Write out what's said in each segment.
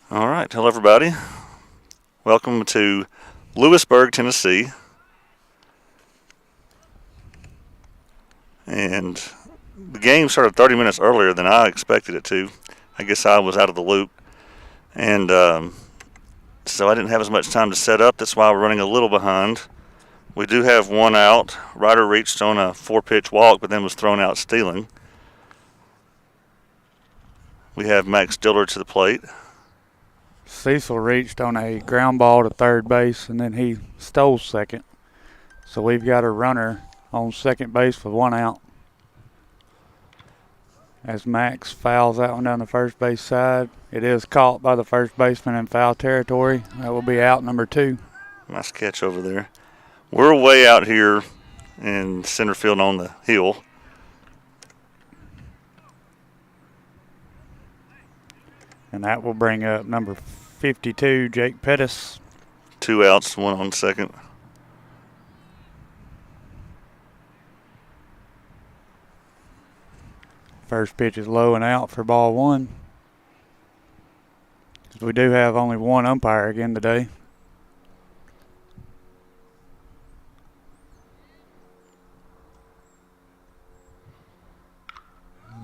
All right, hello everybody. Welcome to Lewisburg, Tennessee. And the game started 30 minutes earlier than I expected it to. I guess I was out of the loop. And so I didn't have as much time to set up. That's why we're running a little behind. We do have one out. Ryder reached on a 4-pitch walk, but then was thrown out stealing. We have Max Diller to the plate. Cecil reached on a ground ball to third base, and then he stole second. So we've got a runner on second base with one out. As Max fouls that one down the first base side, it is caught by the first baseman in foul territory. That will be out number 2. Nice catch over there. We're way out here in center field on the hill. And that will bring up number 52, Jake Pettis. 2 outs, 1 on second. First pitch is low and out for ball 1. We do have only one umpire again today.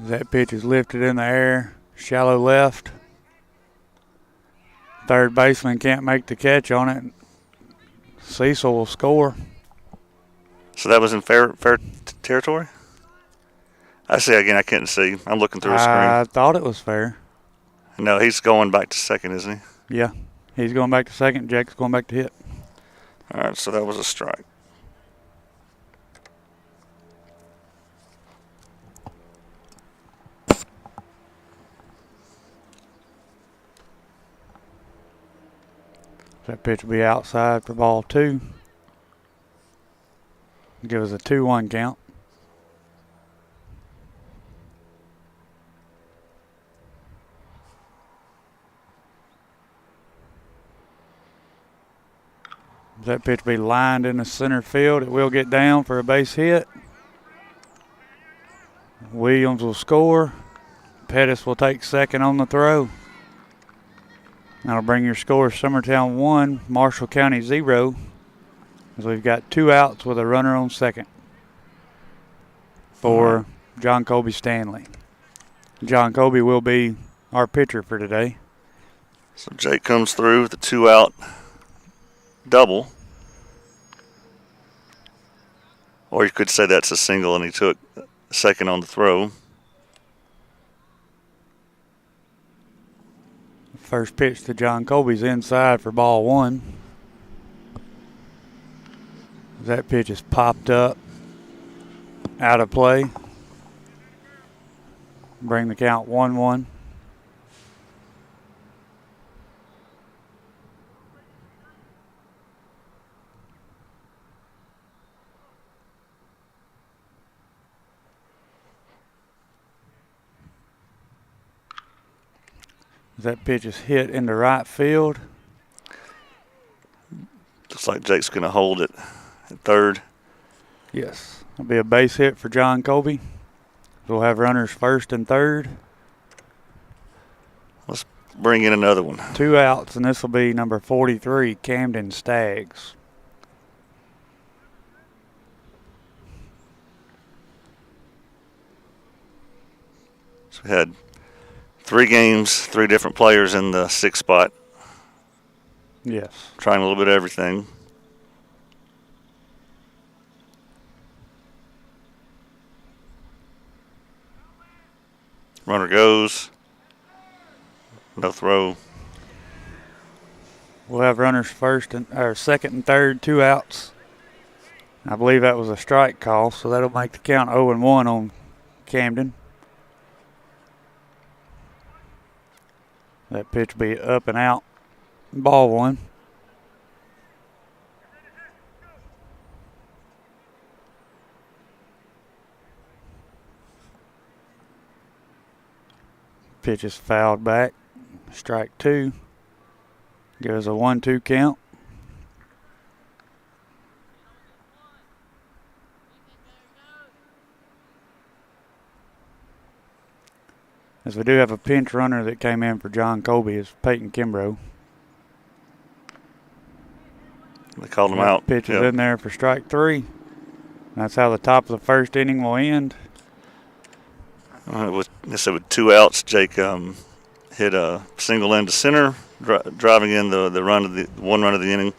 That pitch is lifted in the air, shallow left. Third baseman can't make the catch on it. Cecil will score. So that was in fair territory? I say again, I couldn't see. I'm looking through a screen. I thought it was fair. No, he's going back to second, isn't he? Yeah, he's going back to second. Jake's going back to hit. All right, so that was a strike. That pitch will be outside for ball 2. Give us a 2-1 count. That pitch will be lined in the center field. It will get down for a base hit. Williams will score. Pettis will take second on the throw. That'll bring your score Summertown 1, Marshall County 0. As we've got 2 outs with a runner on second for John Colby Stanley. John Colby will be our pitcher for today. So Jake comes through with a 2-out double. Or you could say that's a single and he took second on the throw. First pitch to John Colby's inside for ball 1. That pitch is popped up, out of play. Bring the count 1-1. That pitch is hit into right field. Looks like Jake's going to hold it at third. Yes, it'll be a base hit for John Colby. We'll have runners first and third. Let's bring in another one. 2 outs, and this will be number 43, Camden Staggs. So we had 3 games, 3 different players in the 6th spot. Yes. Trying a little bit of everything. Runner goes. No throw. We'll have runners second and third, 2 outs. I believe that was a strike call, so that'll make the count 0-1 on Camden. That pitch will be up and out. Ball 1. Pitch is fouled back. Strike 2. Give us a 1-2 count. As we do have a pinch runner that came in for John Colby is Peyton Kimbrough. They called him out. Pitch is in there for strike 3. That's how the top of the first inning will end. With 2 outs, Jake hit a single into center, driving in the one run of the inning.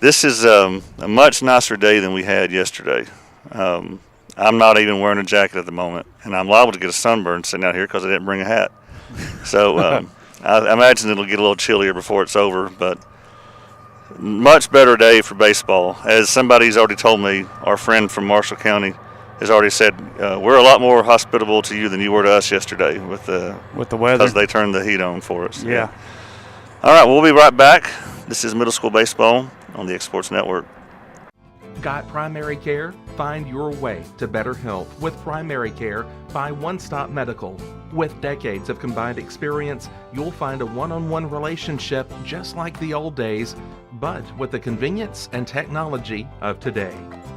This is a much nicer day than we had yesterday. I'm not even wearing a jacket at the moment, and I'm liable to get a sunburn sitting out here because I didn't bring a hat. So I imagine it'll get a little chillier before it's over, but much better day for baseball. As somebody's already told me, our friend from Marshall County has already said, we're a lot more hospitable to you than you were to us yesterday with the weather. Because they turned the heat on for us. Yeah. All right, we'll be right back. This is Middle School Baseball on the X Sports Network. Got primary care? Find your way to better health with primary care by One Stop Medical. With decades of combined experience, you'll find a one-on-one relationship just like the old days, but with the convenience and technology of today.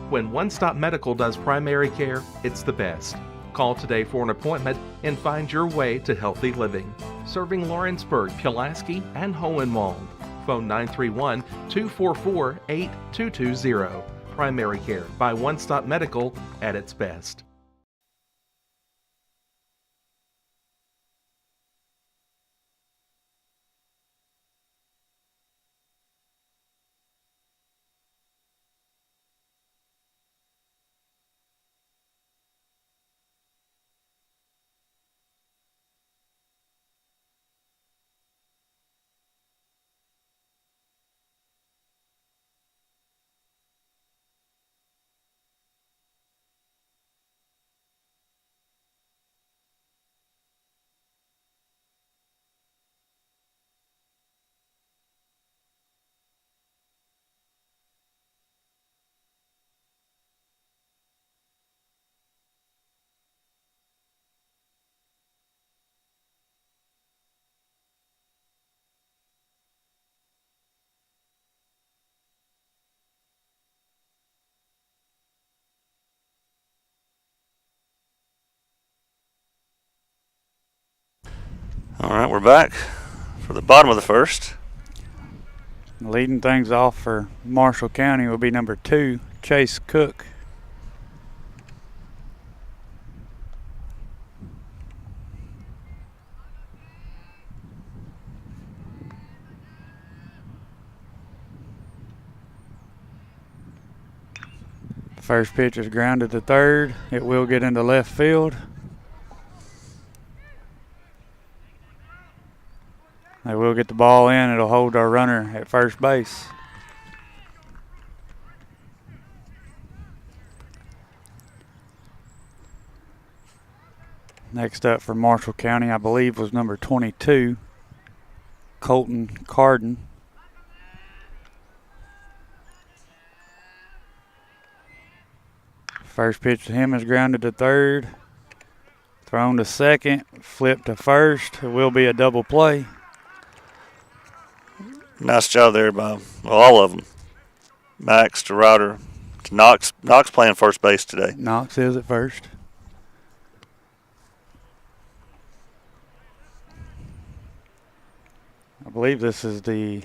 When One Stop Medical does primary care, it's the best. Call today for an appointment and find your way to healthy living. Serving Lawrenceburg, Pulaski, and Hohenwald. Phone 931-244-8220. Primary care by One Stop Medical at its best. All right, we're back for the bottom of the first. Leading things off for Marshall County will be number 2, Chase Cook. First pitch is grounded to third. It will get into left field. They will get the ball in. It'll hold our runner at first base. Next up for Marshall County, I believe, was number 22, Colton Carden. First pitch to him is grounded to third. Thrown to second, flipped to first. It will be a double play. Nice job there by all of them. Max to Ryder to Knox. Knox playing first base today. Knox is at first. I believe this is the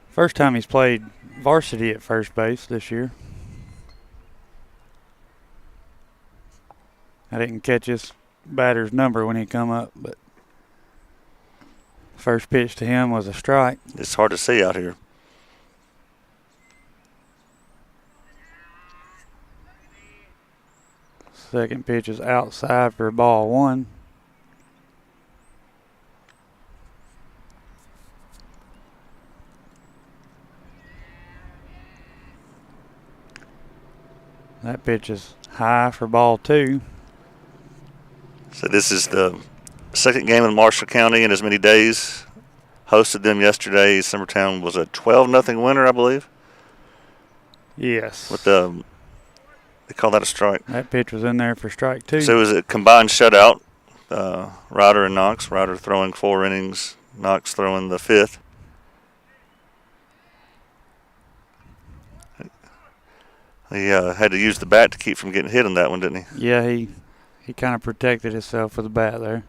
first time he's played varsity at first base this year. I didn't catch his batter's number when he come up, but first pitch to him was a strike. It's hard to see out here. Second pitch is outside for ball 1. That pitch is high for ball 2. So this is the second game in Marshall County in as many days. Hosted them yesterday. Summertown was a 12-0 winner, I believe. Yes. With the, they call that a strike. That pitch was in there for strike 2. So it was a combined shutout. Ryder and Knox. Ryder throwing 4 innings. Knox throwing the 5th. He had to use the bat to keep from getting hit on that one, didn't he? Yeah, he He kind of protected himself with the bat there.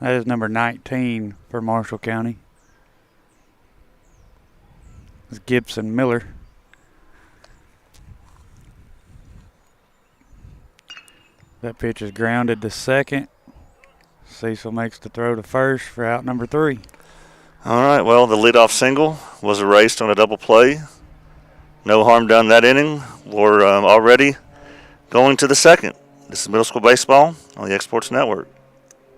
That is number 19 for Marshall County. It's Gibson Miller. That pitch is grounded to second. Cecil makes the throw to first for out number 3. All right, well, the leadoff single was erased on a double play. No harm done that inning. We're already going to the second. This is Middle School Baseball on the Exports Network.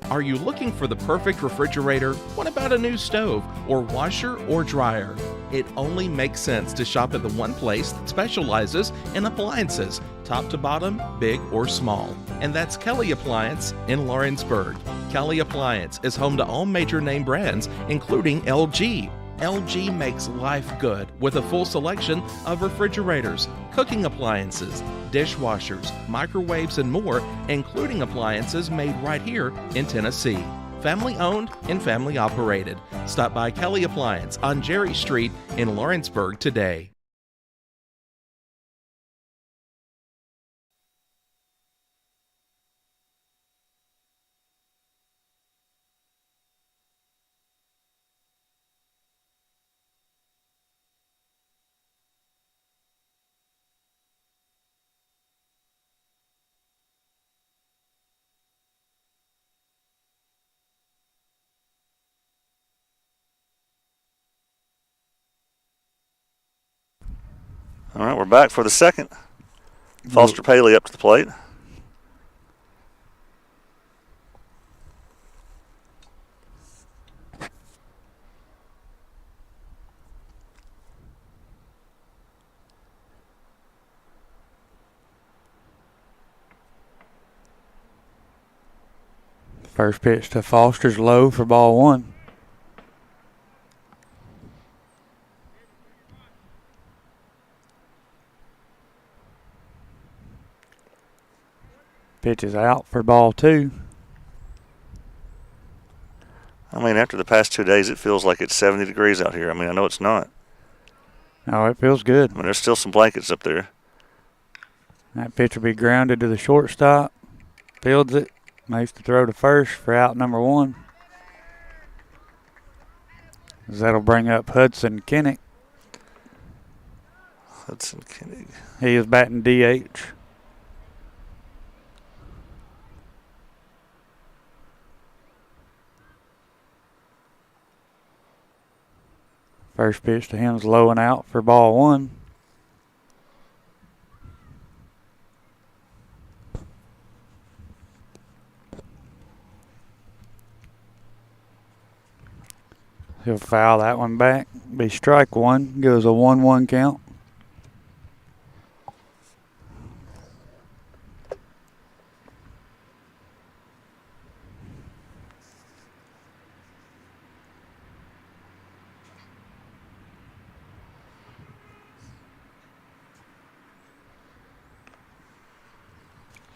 Are you looking for the perfect refrigerator? What about a new stove or washer or dryer? It only makes sense to shop at the one place that specializes in appliances, top to bottom, big or small. And that's Kelly Appliance in Lawrenceburg. Kelly Appliance is home to all major name brands, including LG. LG makes life good with a full selection of refrigerators, cooking appliances, dishwashers, microwaves, and more, including appliances made right here in Tennessee. Family owned and family operated. Stop by Kelly Appliance on Jerry Street in Lawrenceburg today. All right, we're back for the second. Foster Paley up to the plate. First pitch to Foster's low for ball 1. Pitch is out for ball 2. I mean, after the past 2 days, it feels like it's 70 degrees out here. I mean, I know it's not. Oh, it feels good. I mean, there's still some blankets up there. That pitch will be grounded to the shortstop. Fields it. Makes the throw to first for out number 1. That'll bring up Hudson Kinnick. Hudson Kinnick. He is batting DH. First pitch to him is low and out for ball 1. He'll foul that one back. Be strike 1. Goes a 1-1 count.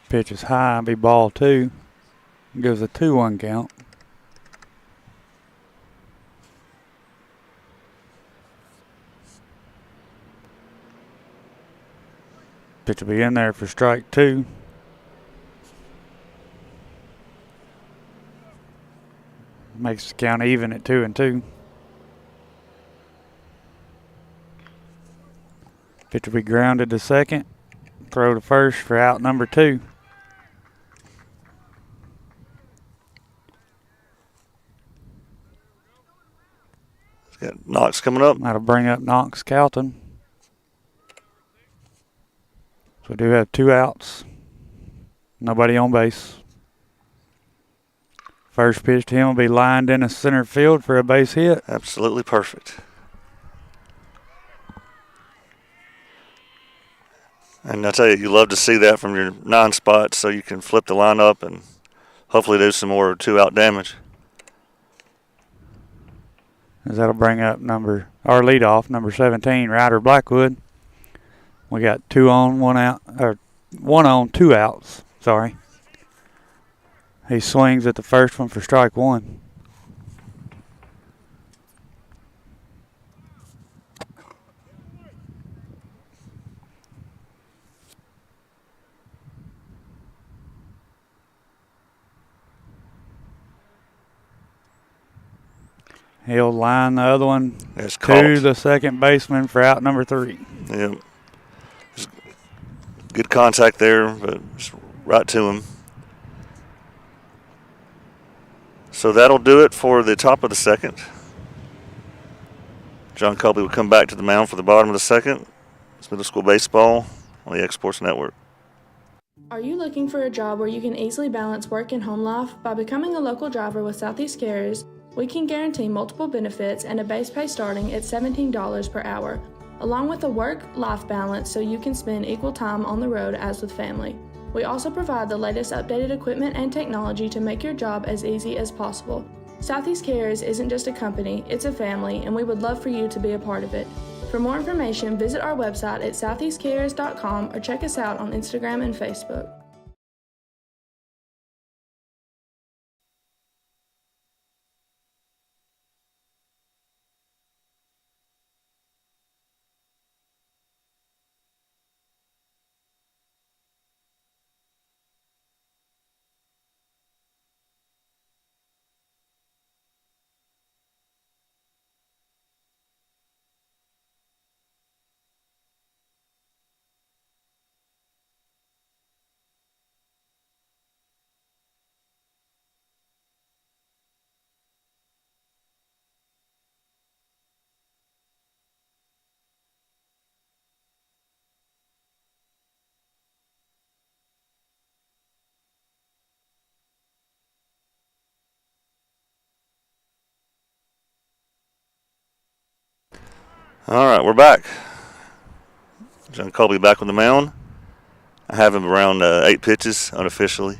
Pitch is high. Be ball 2. Goes a 2-1 count. Pitch will be in there for strike 2. Makes the count even at 2-2. Pitch will be grounded to second. Throw to first for out number 2. He's got Knox coming up. That'll bring up Knox Calton. So we do have 2 outs. Nobody on base. First pitch to him will be lined into center field for a base hit. Absolutely perfect. And I tell you love to see that from your 9 spots so you can flip the line up and hopefully do some more 2-out damage. As that'll bring up our leadoff, number 17, Ryder Blackwood. We got 2 on, 1 out, or 1 on, 2 outs. Sorry. He swings at the first one for strike 1. He'll line the other one It's to caught. the second baseman for out number 3. Yeah. Just good contact there, but just right to him. So that'll do it for the top of the second. John Colby will come back to the mound for the bottom of the second. It's middle school baseball on the X-Sports Network. Are you looking for a job where you can easily balance work and home life? By becoming a local driver with Southeast Carriers, we can guarantee multiple benefits and a base pay starting at $17 per hour, along with a work-life balance so you can spend equal time on the road as with family. We also provide the latest updated equipment and technology to make your job as easy as possible. Southeast Carriers isn't just a company, it's a family, and we would love for you to be a part of it. For more information, visit our website at southeastcarriers.com or check us out on Instagram and Facebook. All right, we're back. John Colby back on the mound. I have him around 8 pitches unofficially.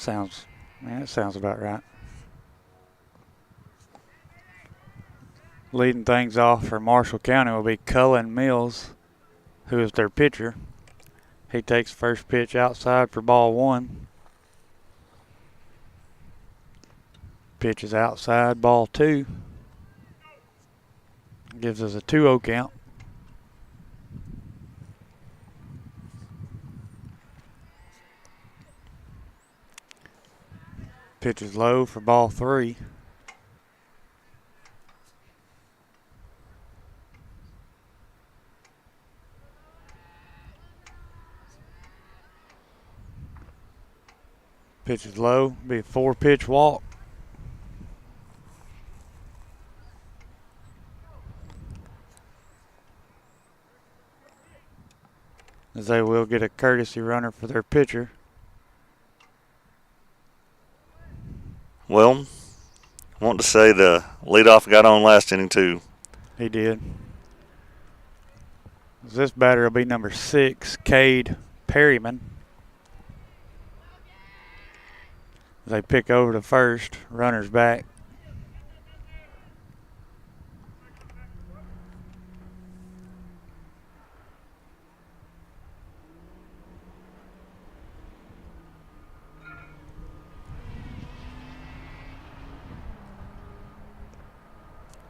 That sounds about right. Leading things off for Marshall County will be Cullen Mills, who is their pitcher. He takes first pitch outside for ball 1. Pitch is outside, ball 2. Gives us a 2-0 count. Pitch is low for ball 3. Pitch is low, be a 4-pitch walk. As they will get a courtesy runner for their pitcher. Well, I want to say the leadoff got on last inning too. He did. This batter will be number 6, Cade Perryman. They pick over to first, runner's back.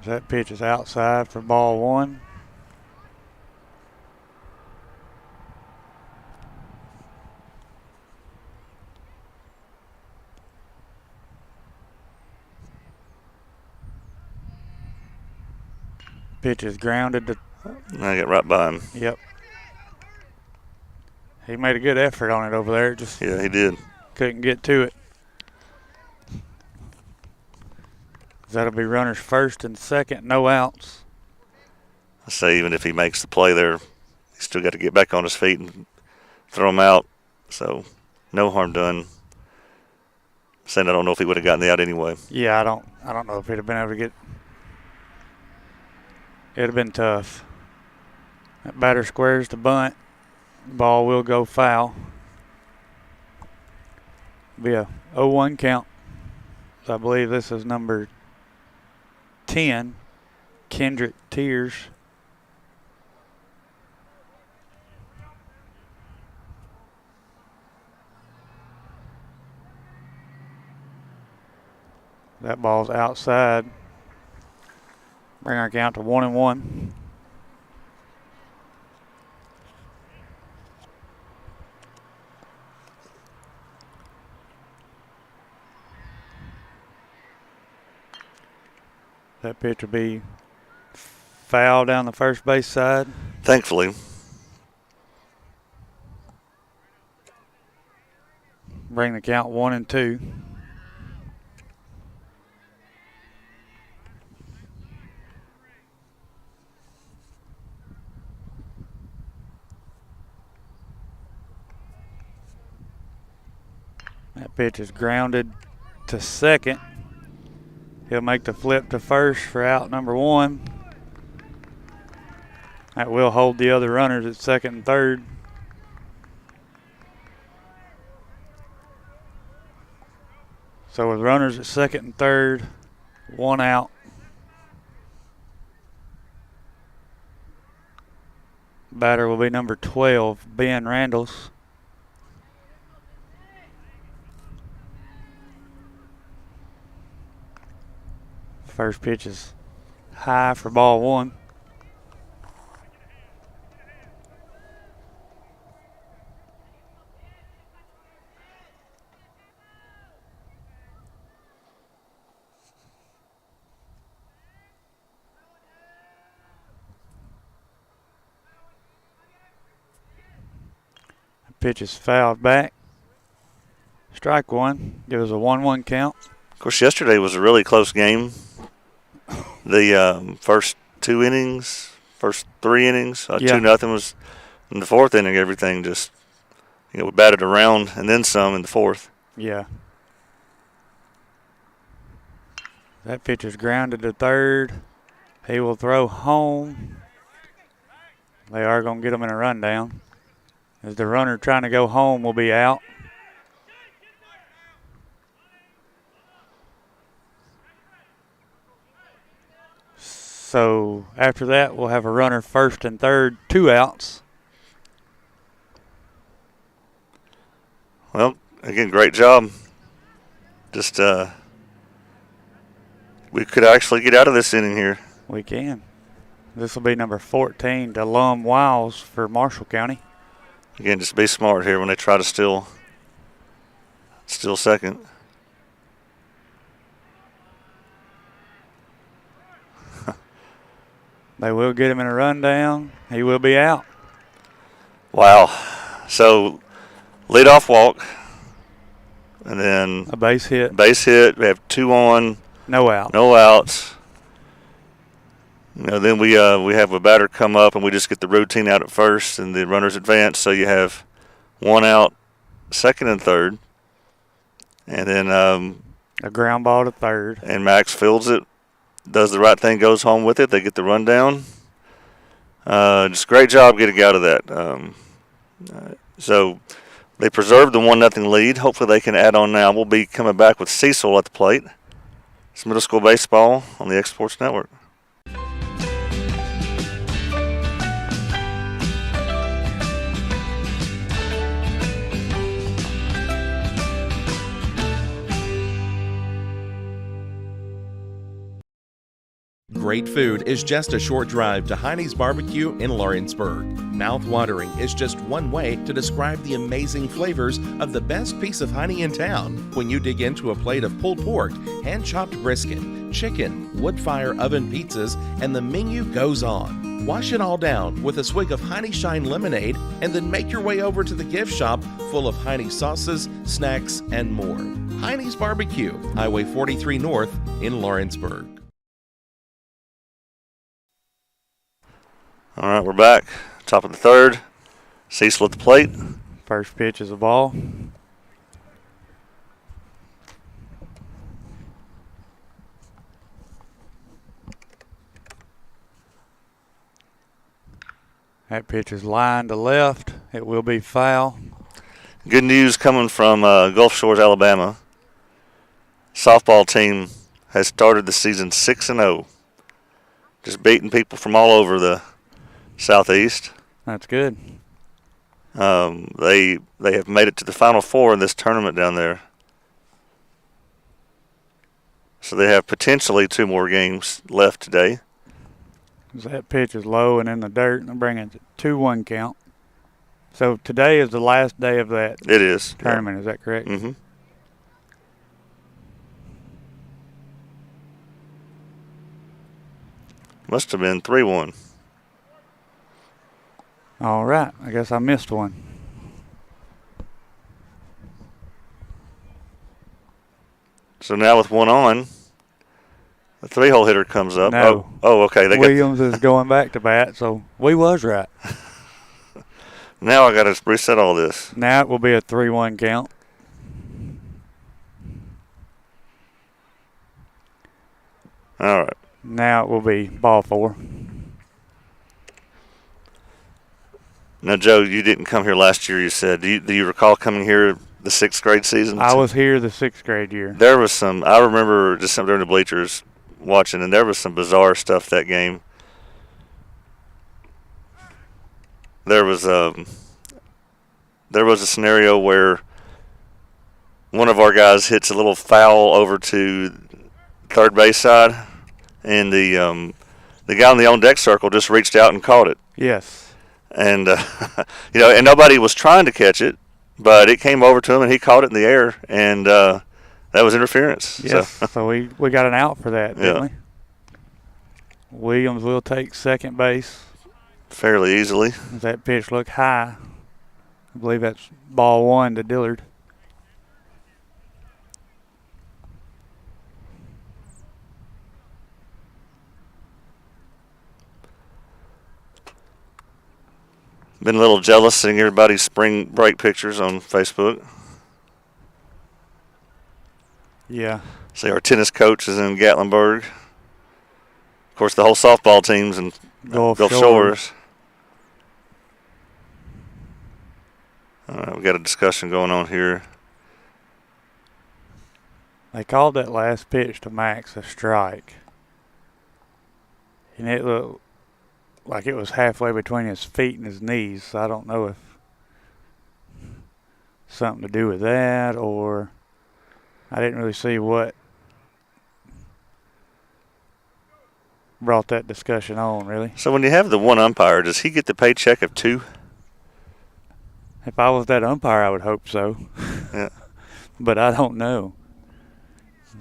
That pitch is outside for ball 1. Pitch is grounded to. I get right by him. Yep. He made a good effort on it over there. Just yeah, he did. Couldn't get to it. That'll be runners first and second, no outs. I say even if he makes the play there, he's still got to get back on his feet and throw him out. So no harm done. Saying I don't know if he would have gotten the out anyway. Yeah, I don't know if he'd have been able to get. It'd have been tough. That batter squares the bunt. Ball will go foul. Be a 0-1 count. So I believe this is number 10, Kendrick Tears. That ball's outside. Bring our count to 1-1. That pitch will be foul down the first base side. Thankfully. Bring the count 1-2. That pitch is grounded to second. He'll make the flip to first for out number 1. That will hold the other runners at second and third. So with runners at second and third, 1 out. Batter will be number 12, Ben Randalls. First pitch is high for ball 1. Pitch is fouled back. Strike 1. It was a 1-1 count. Of course, yesterday was a really close game. The first 2 innings, first 3 innings, 2-0 was in the 4th inning. Everything just, we batted around and then some in the 4th. Yeah. That pitch is grounded to third. He will throw home. They are going to get him in a rundown, as the runner trying to go home will be out. So after that, we'll have a runner first and third, 2 outs. Well, again, great job. Just we could actually get out of this inning here. We can. This will be number 14, DeLum Wiles for Marshall County. Again, just be smart here when they try to steal second. They will get him in a rundown. He will be out. Wow. So, leadoff walk, and then a base hit. We have 2 on. No out. No outs. Then we have a batter come up, and we just get the routine out at first, and the runners advance. So you have 1 out, second and third, and then a ground ball to third. And Max fields it, does the right thing, goes home with it. They get the rundown. Just great job getting out of that. So they preserved the 1-0 lead. Hopefully they can add on now. We'll be coming back with Cecil at the plate. It's middle school baseball on the X Sports Network. Great food is just a short drive to Heine's Barbecue in Lawrenceburg. Mouth-watering is just one way to describe the amazing flavors of the best piece of Heine in town. When you dig into a plate of pulled pork, hand-chopped brisket, chicken, wood-fire oven pizzas, and the menu goes on. Wash it all down with a swig of Heine Shine lemonade, and then make your way over to the gift shop full of Heine sauces, snacks, and more. Heine's Barbecue, Highway 43 North in Lawrenceburg. All right, we're back. Top of the third. Cecil at the plate. First pitch is a ball. That pitch is lined to left. It will be foul. Good news coming from Gulf Shores, Alabama. Softball team has started the season 6-0. Just beating people from all over the Southeast. That's good. They have made it to the Final Four in this tournament down there. So they have potentially 2 more games left today. That pitch is low and in the dirt, and bring it to 2-1 count. So today is the last day of that It is. tournament. Yeah. Is that correct? Mm-hmm. Must have been 3-1. All right. I guess I missed one. So now with one on, the 3-hole hitter comes up. No. Oh, okay. Williams is going back to bat, so we was right. Now I got to reset all this. Now it will be a 3-1 count. All right. Now it will be ball 4. Now, Joe, you didn't come here last year, you said. Do you recall coming here the 6th grade season? I was here the 6th grade year. There was some, I remember just sitting there in the bleachers watching, and there was some bizarre stuff that game. There was a scenario where one of our guys hits a little foul over to third base side, and the guy on the on deck circle just reached out and caught it. Yes. And and nobody was trying to catch it, but it came over to him and he caught it in the air, and that was interference. Yes. So we got an out for that, didn't Yeah. we? Williams will take second base. Fairly easily. Does that pitch look high? I believe that's ball 1 to Dillard. Been a little jealous seeing everybody's spring break pictures on Facebook. Yeah. See, our tennis coach is in Gatlinburg. Of course, the whole softball team's in Gulf Gulf Shores. Shores. All right, we got a discussion going on here. They called that last pitch to Max a strike. And it looked like it was halfway between his feet and his knees. So I don't know if something to do with that, or I didn't really see what brought that discussion on, really. So when you have the one umpire, does he get the paycheck of 2? If I was that umpire, I would hope so. Yeah. But I don't know.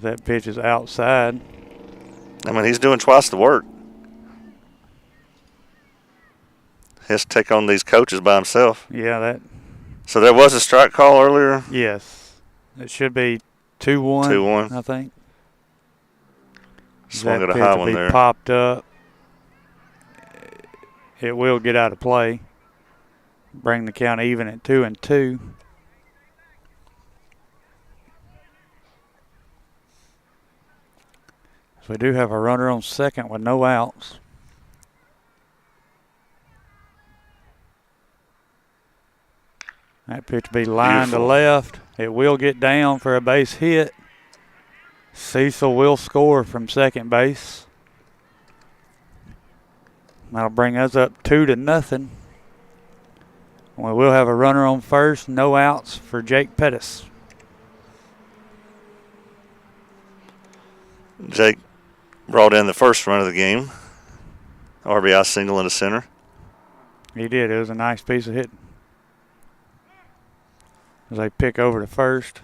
That pitch is outside. I mean, he's doing twice the work. He has to take on these coaches by himself. Yeah, that. So there was a strike call earlier? Yes. It should be 2-1. 2-1. I think. Swung That at a pitch high will one be there. popped up. It will get out of play. Bring the count even at 2-2. So we do have a runner on second with no outs. That pitch be lined to Beautiful. left. It will get down for a base hit. Cecil will score from second base. That'll bring us up 2-0. We will have a runner on first, no outs for Jake Pettis. Jake brought in the first run of the game. RBI single into center. He did. It was a nice piece of hitting. As they pick over to first,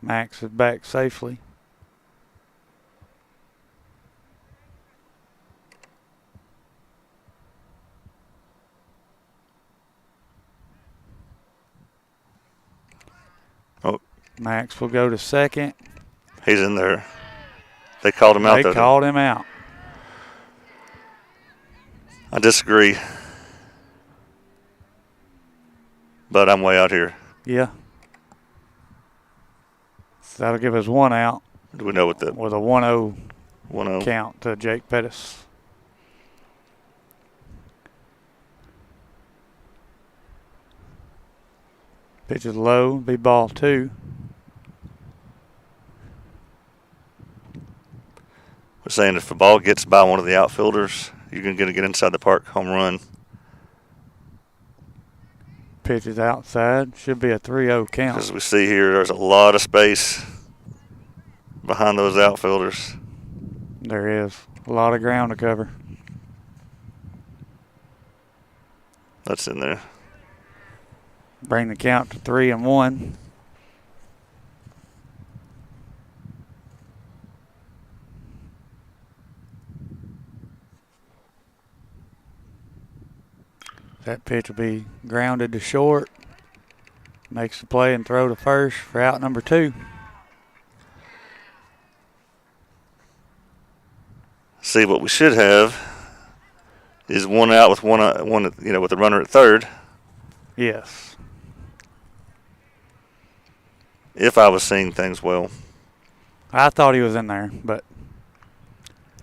Max is back safely. Oh. Max will go to second. He's in there. They called him out, They though. called him out. I disagree. But I'm way out here. Yeah. So that'll give us one out Do we know what the with a 1-0 1-0? count to Jake Pettis. Pitch is low, be ball 2. We're saying if the ball gets by one of the outfielders, you're going to get inside the park, home run. Pitch is outside, should be a 3-0 count. As we see here, there's a lot of space behind those outfielders. There is a lot of ground to cover. That's in there. Bring the count to 3-1. That pitch will be grounded to short. Makes the play and throw to first for out number 2. See, what we should have is one out with one with a runner at third. Yes. If I was seeing things well. I thought he was in there, but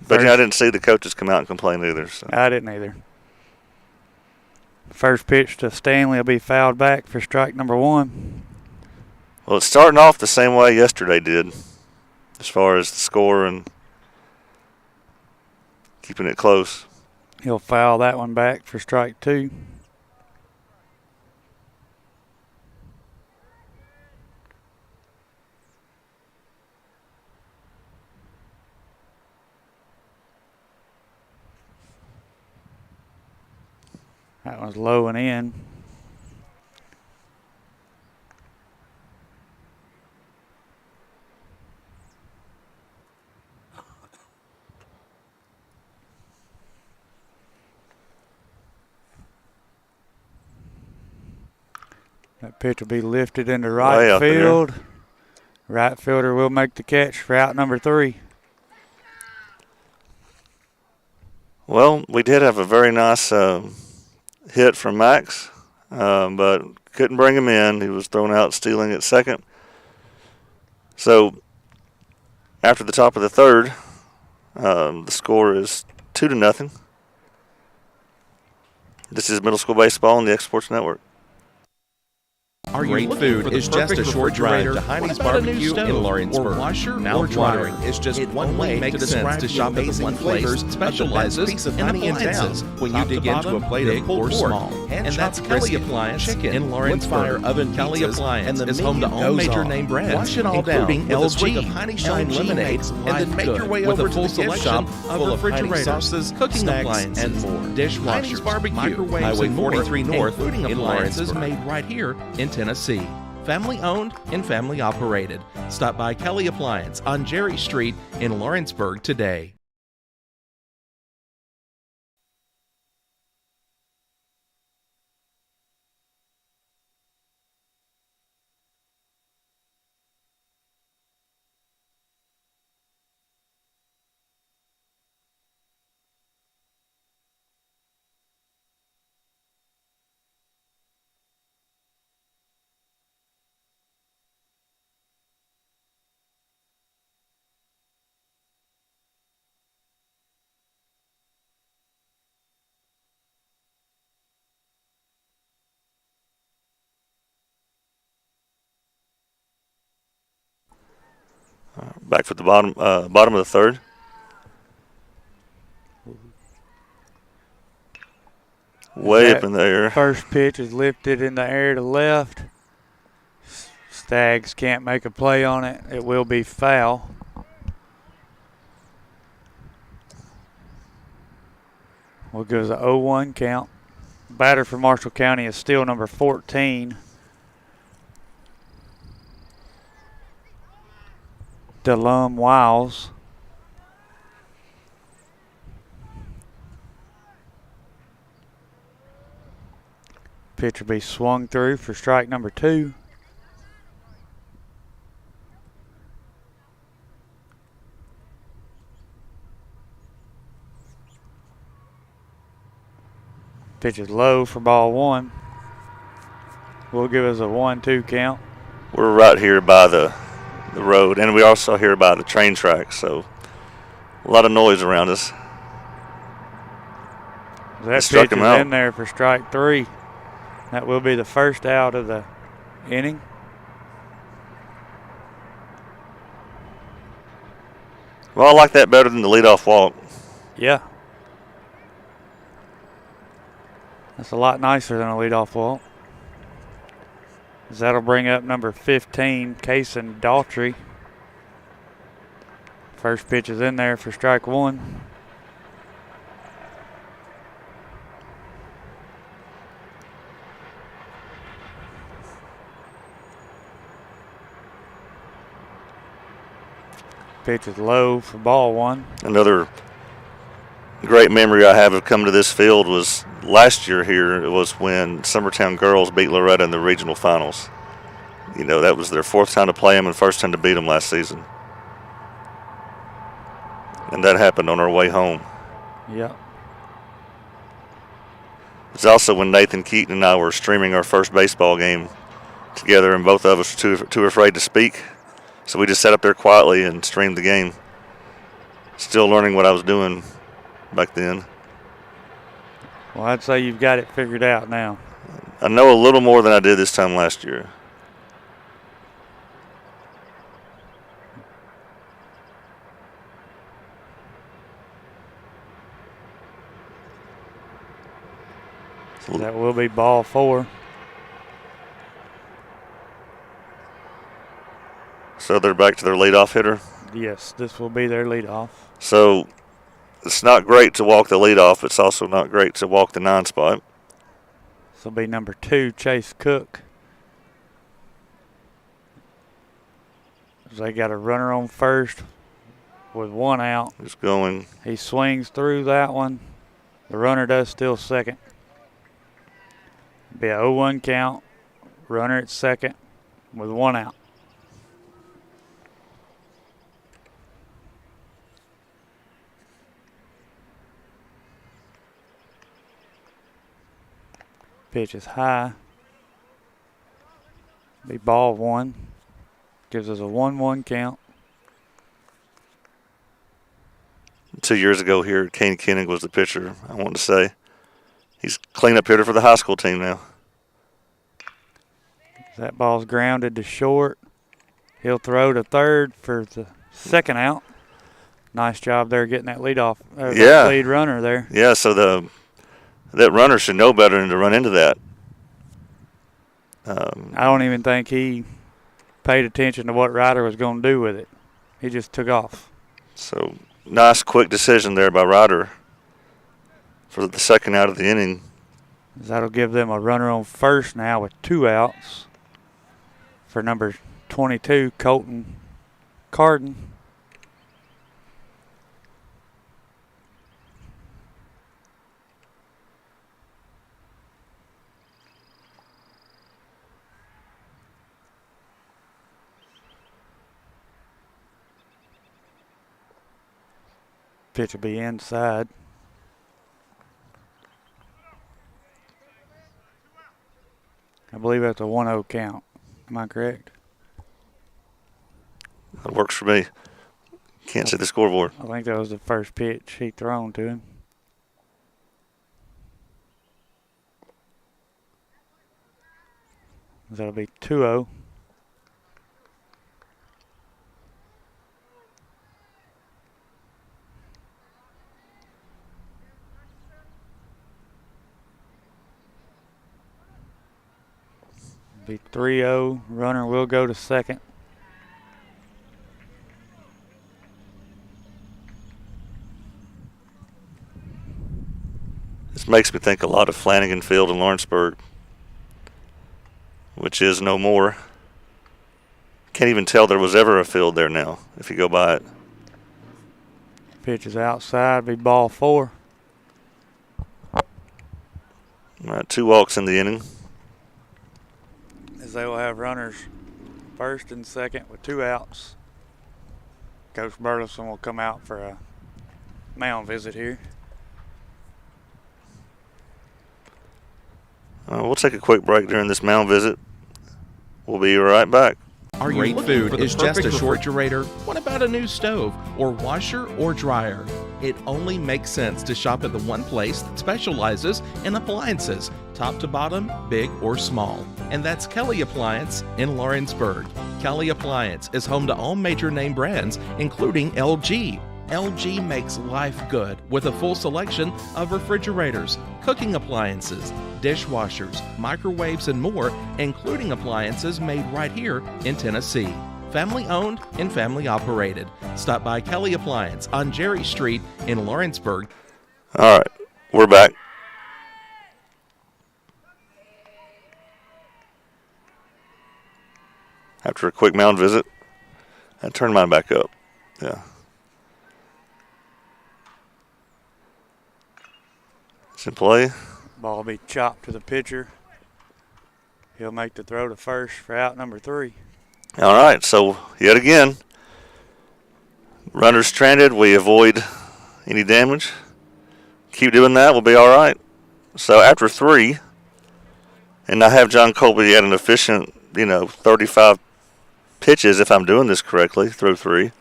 I didn't see the coaches come out and complain either. So. I didn't either. First pitch to Stanley will be fouled back for strike number 1. Well, it's starting off the same way yesterday did, as far as the score and keeping it close. He'll foul that one back for strike 2. That one's low and in. That pitch will be lifted into right field. Right fielder will make the catch for out number 3. Well, we did have a very nice hit from Max, but couldn't bring him in. He was thrown out stealing at second. So after the top of the third, the score is 2-0. This is Middle School Baseball on the X-Sports Network. Great food is just a short drive to Heine's Barbecue in Lawrenceburg. Mouth-watering is just one way to describe the amazing flavors specializes in appliances when you dig into a plate of pulled pork. And that's Kelly Appliance chicken in Lawrenceburg. Oven Kelly Appliance is home to all major name brands, including LG, Heine Shine Lemonade, and then make your way over to the gift shop full of refrigerator sauces, cooking appliances, and more. Dishwashers, barbecue, Highway 43 North, including appliances made right here in Tennessee. Family owned and family operated. Stop by Kelly Appliance on Jerry Street in Lawrenceburg today. Back for the bottom of the third. Way up in the air. First pitch is lifted in the air to left. Stags can't make a play on it. It will be foul. We'll go as a 0-1 count. Batter for Marshall County is still number 14. DeLum Wiles. Pitch will be swung through for strike number 2. Pitch is low for ball 1. Will give us a 1-2 count. We're right here by the road, and we also here by the train tracks, so a lot of noise around us. That pitch is in there for strike 3. That will be the first out of the inning. Well, I like that better than the leadoff walk. Yeah. That's a lot nicer than a leadoff walk. That'll bring up number 15, Kason Daughtry. First pitch is in there for strike 1. Pitch is low for ball 1. Another great memory I have of coming to this field was last year here, it was when Summertown girls beat Loretta in the regional finals. You know, that was their fourth time to play them and first time to beat them last season. And that happened on our way home. Yep. It's also when Nathan Keaton and I were streaming our first baseball game together, and both of us were too afraid to speak. So we just sat up there quietly and streamed the game. Still learning what I was doing back then. Well, I'd say you've got it figured out now. I know a little more than I did this time last year. That will be ball 4. So they're back to their leadoff hitter? Yes, this will be their leadoff. So it's not great to walk the leadoff. It's also not great to walk the 9 spot. This will be number 2, Chase Cook. They got a runner on first with 1 out. Just going. He swings through that one. The runner does steal second. Be a 0-1 count. Runner at second with 1 out. Pitch is high. Be ball 1. Gives us a 1-1 count. 2 years ago here, Kane Koenig was the pitcher, I want to say. He's cleanup hitter for the high school team now. That ball's grounded to short. He'll throw to third for the second out. Nice job there getting that lead runner there. Yeah, so that runner should know better than to run into that. I don't even think he paid attention to what Ryder was going to do with it. He just took off. So nice quick decision there by Ryder for the second out of the inning. That'll give them a runner on first now with 2 outs for number 22, Colton Carden. Pitch will be inside. I believe that's a 1-0 count. Am I correct? That works for me. Can't see the scoreboard. I think that was the first pitch he thrown to him. That'll be 2-0. Be 3-0. Runner will go to second. This makes me think a lot of Flanagan Field in Lawrenceburg, which is no more. Can't even tell there was ever a field there now if you go by it. Pitch is outside. Be ball 4. All right, 2 walks in the inning. As they will have runners first and second with 2 outs. Coach Burleson will come out for a mound visit here. We'll take a quick break during this mound visit. We'll be right back. Are you looking for the perfect refrigerator? What about a new stove or washer or dryer? It only makes sense to shop at the one place that specializes in appliances, top to bottom, big or small. And that's Kelly Appliance in Lawrenceburg. Kelly Appliance is home to all major name brands, including LG. LG makes life good with a full selection of refrigerators, cooking appliances, dishwashers, microwaves, and more, including appliances made right here in Tennessee. Family owned and family operated. Stop by Kelly Appliance on Jerry Street in Lawrenceburg. All right, we're back. After a quick mound visit, I turned mine back up. Yeah. It's in play. Ball will be chopped to the pitcher. He'll make the throw to first for out number 3. All right, so yet again, runners stranded. We avoid any damage. Keep doing that. We'll be all right. So after 3, and I have John Colby at an efficient, 35 pitches if I'm doing this correctly through 3.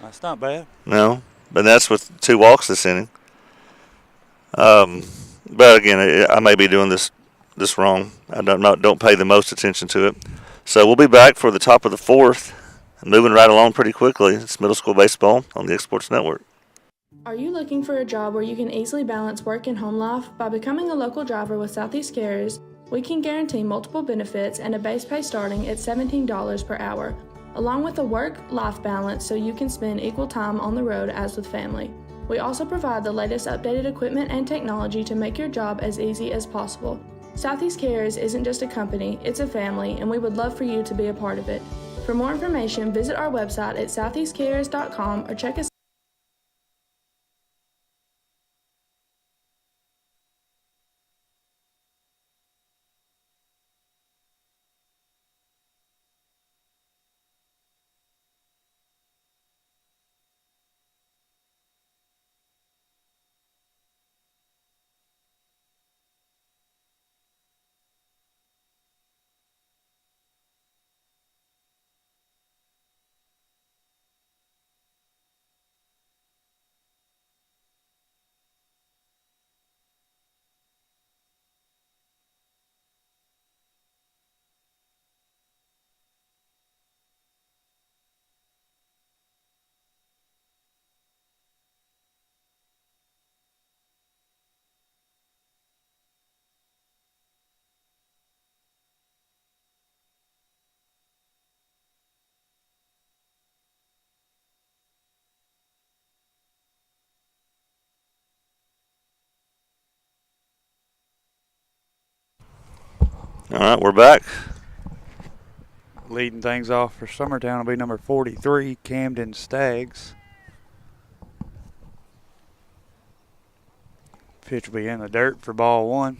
That's not bad. No, but that's with 2 walks this inning. But again, I may be doing this wrong. I don't pay the most attention to it. So we'll be back for the top of the 4th, moving right along pretty quickly. It's middle school baseball on the X Sports Network. Are you looking for a job where you can easily balance work and home life? By becoming a local driver with Southeast Carriers, we can guarantee multiple benefits and a base pay starting at $17 per hour, along with a work-life balance so you can spend equal time on the road as with family. We also provide the latest updated equipment and technology to make your job as easy as possible. Southeast Carriers isn't just a company, it's a family, and we would love for you to be a part of it. For more information, visit our website at southeastcarriers.com or check us All right, we're back. Leading things off for Summertown will be number 43, Camden Staggs. Pitch will be in the dirt for ball 1.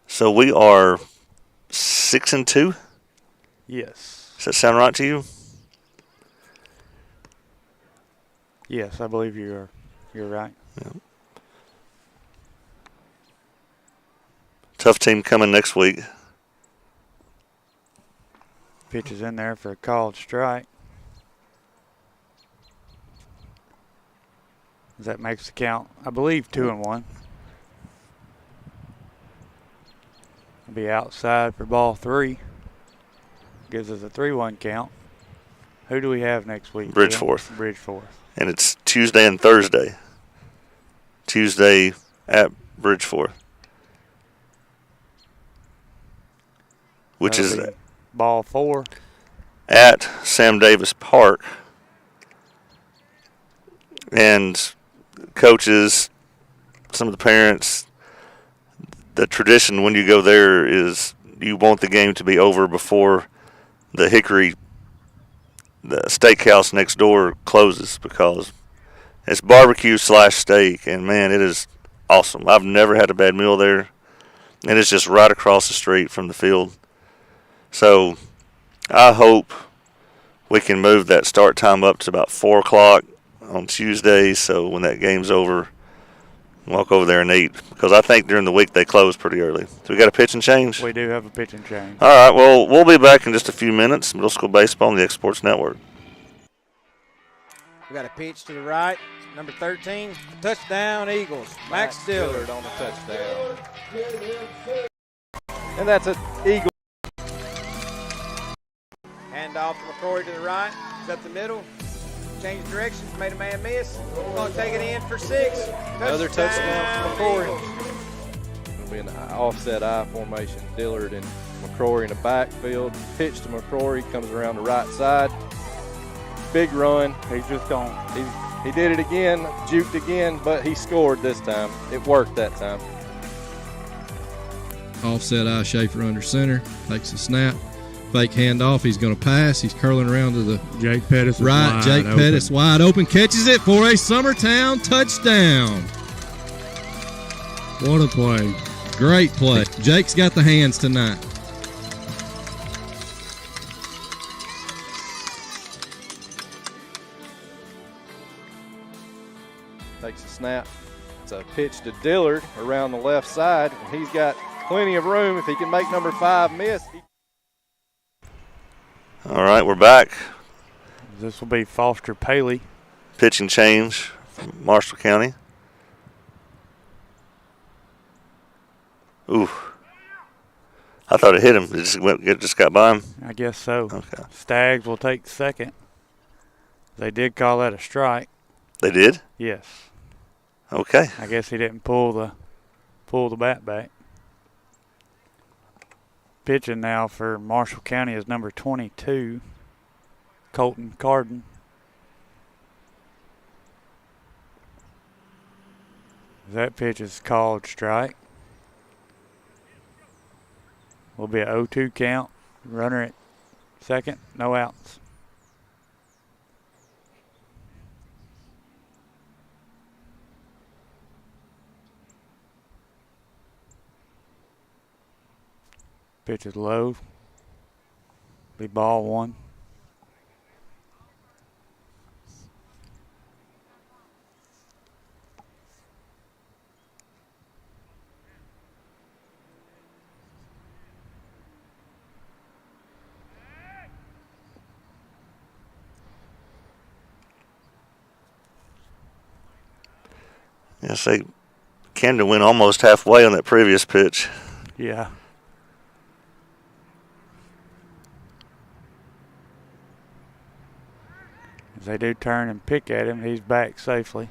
So we are 6-2. Yes. Does that sound right to you? Yes, I believe you're right. Yeah. Tough team coming next week. Pitch is in there for a called strike. That makes the count, I believe, 2-1. It'll be outside for ball 3. Gives us a 3-1 count. Who do we have next week? Bridgeforth. Bridgeforth. And it's Tuesday and Thursday. Tuesday at Bridgeforth. Which That'll is be ball 4 at Sam Davis Park. And coaches, some of the parents, the tradition when you go there is you want the game to be over before the Hickory, the steakhouse next door, closes, because it's barbecue / steak, and man, it is awesome. I've never had a bad meal there, and it's just right across the street from the field. So I hope we can move that start time up to about 4 o'clock on Tuesday, so when that game's over, walk over there and eat, because I think during the week they close pretty early. So we got a pitch and change? We do have a pitch and change. All right, well, we'll be back in just a few minutes. Middle school baseball on the X Sports Network. We got a pitch to the right, number 13, touchdown Eagles. Max Dillard on the touchdown. And that's an Eagle. Hand off to McCrory to the right, he's up the middle. Change directions, made a man miss. Going to take it in for 6. Another touchdown for McCrory. Eagles. It'll be an offset I formation. Dillard and McCrory in the backfield. Pitch to McCrory, comes around the right side. Big run. He's just gone. He did it again, juked again, but he scored this time. It worked that time. Offset I, Schaefer under center, takes the snap, Fake handoff. He's going to pass. He's curling around to the Jake Pettis right. Jake Pettis wide open. Catches it for a Summertown touchdown. What a play. Great play. Jake's got the hands tonight. Takes a snap. It's a pitch to Dillard around the left side. And he's got plenty of room. If he can make number 5 miss. All right, we're back. This will be Foster Paley. Pitching change from Marshall County. Ooh. I thought it hit him. It just got by him? I guess so. Okay. Stags will take second. They did call that a strike. They did? Yes. Okay. I guess he didn't pull the bat back. Pitching now for Marshall County is number 22, Colton Carden. That pitch is called strike. Will be an 0-2 count. Runner at second, no outs. Pitch is low. Be ball 1. Yes, Camden went almost halfway on that previous pitch. Yeah. As they do turn and pick at him, he's back safely.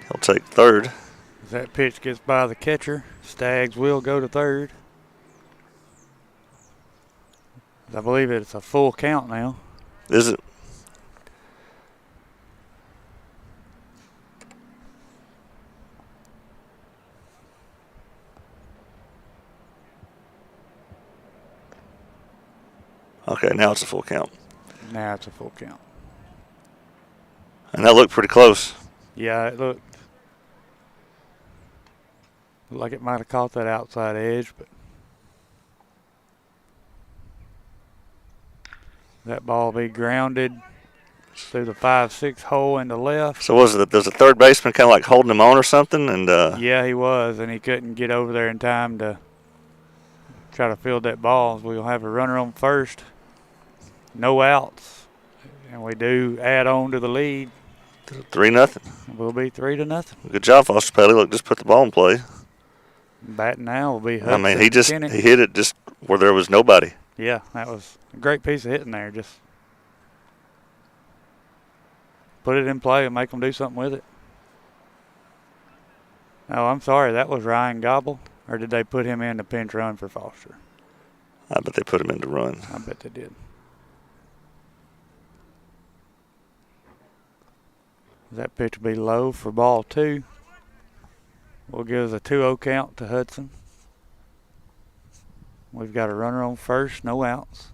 He'll take third. As that pitch gets by the catcher, Stags will go to third. I believe it's a full count now. Is it? Okay, now it's a full count. Now it's a full count. And that looked pretty close. Yeah, it looked like it might have caught that outside edge, but that ball will be grounded through the 5-6 hole in the left. So was it, there's a third baseman kind of like holding him on or something? And yeah, he was, and he couldn't get over there in time to try to field that ball. We'll have a runner on first, no outs, and we do add on to the lead. 3-0. We'll be 3-0. Good job, Foster Paley. Look, just put the ball in play. Batting now will be Hudson. I mean, he hit it just where there was nobody. Yeah, that was a great piece of hitting there. Just put it in play and make them do something with it. Oh, I'm sorry, that was Ryan Gobble, or did they put him in the pinch run for Foster? I bet they put him in to run. I bet they did. That pitch will be low for ball 2. We'll give us a 2-0 count to Hudson. We've got a runner on first, no outs.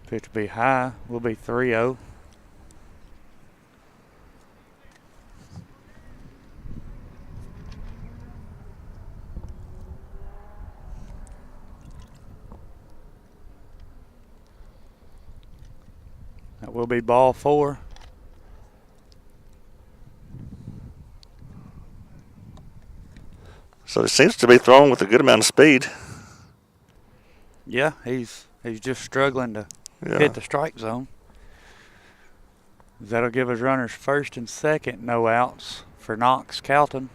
Pitch will be high. We'll be 3-0. That will be ball 4. So he seems to be throwing with a good amount of speed. Yeah, he's just struggling to hit the strike zone. That'll give us runners first and second, no outs for Knox Calton.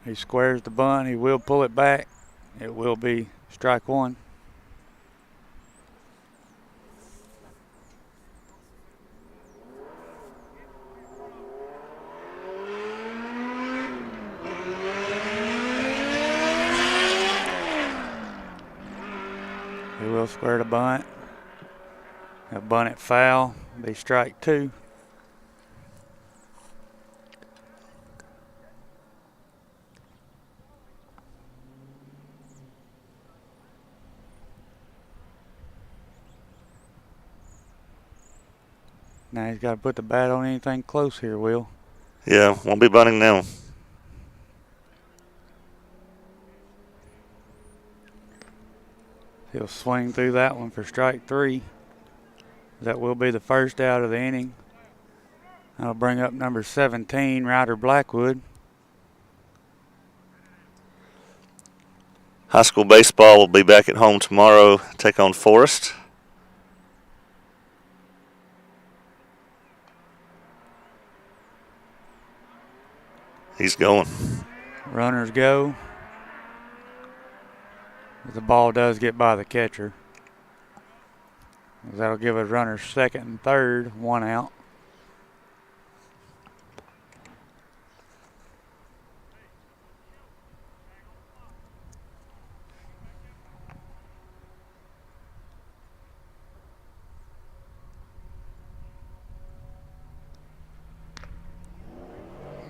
He squares the bunt. He will pull it back. It will be strike 1. we'll square the bunt. A bunt it foul, be strike 2. Now he's got to put the bat on anything close here, Will. Yeah, won't be bunting now. He'll swing through that one for strike 3. That will be the first out of the inning. That'll bring up number 17, Ryder Blackwood. High school baseball will be back at home tomorrow, take on Forest. He's going. Runners go. The ball does get by the catcher. That'll give us runners second and third, 1 out.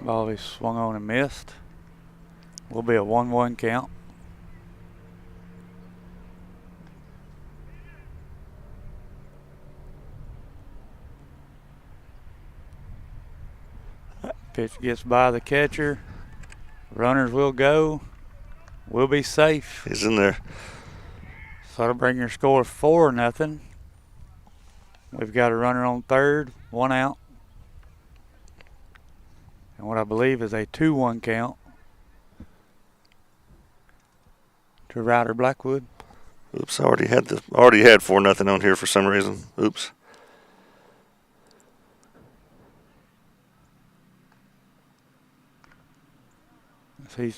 Ball he swung on and missed. Will be a 1-1 count. Pitch gets by the catcher. Runners will go. We'll be safe. He's in there. So that'll bring your score 4-0. We've got a runner on third, 1 out. And what I believe is a 2-1 count to Ryder Blackwood. Oops, I already had 4-0 on here for some reason. Oops. If he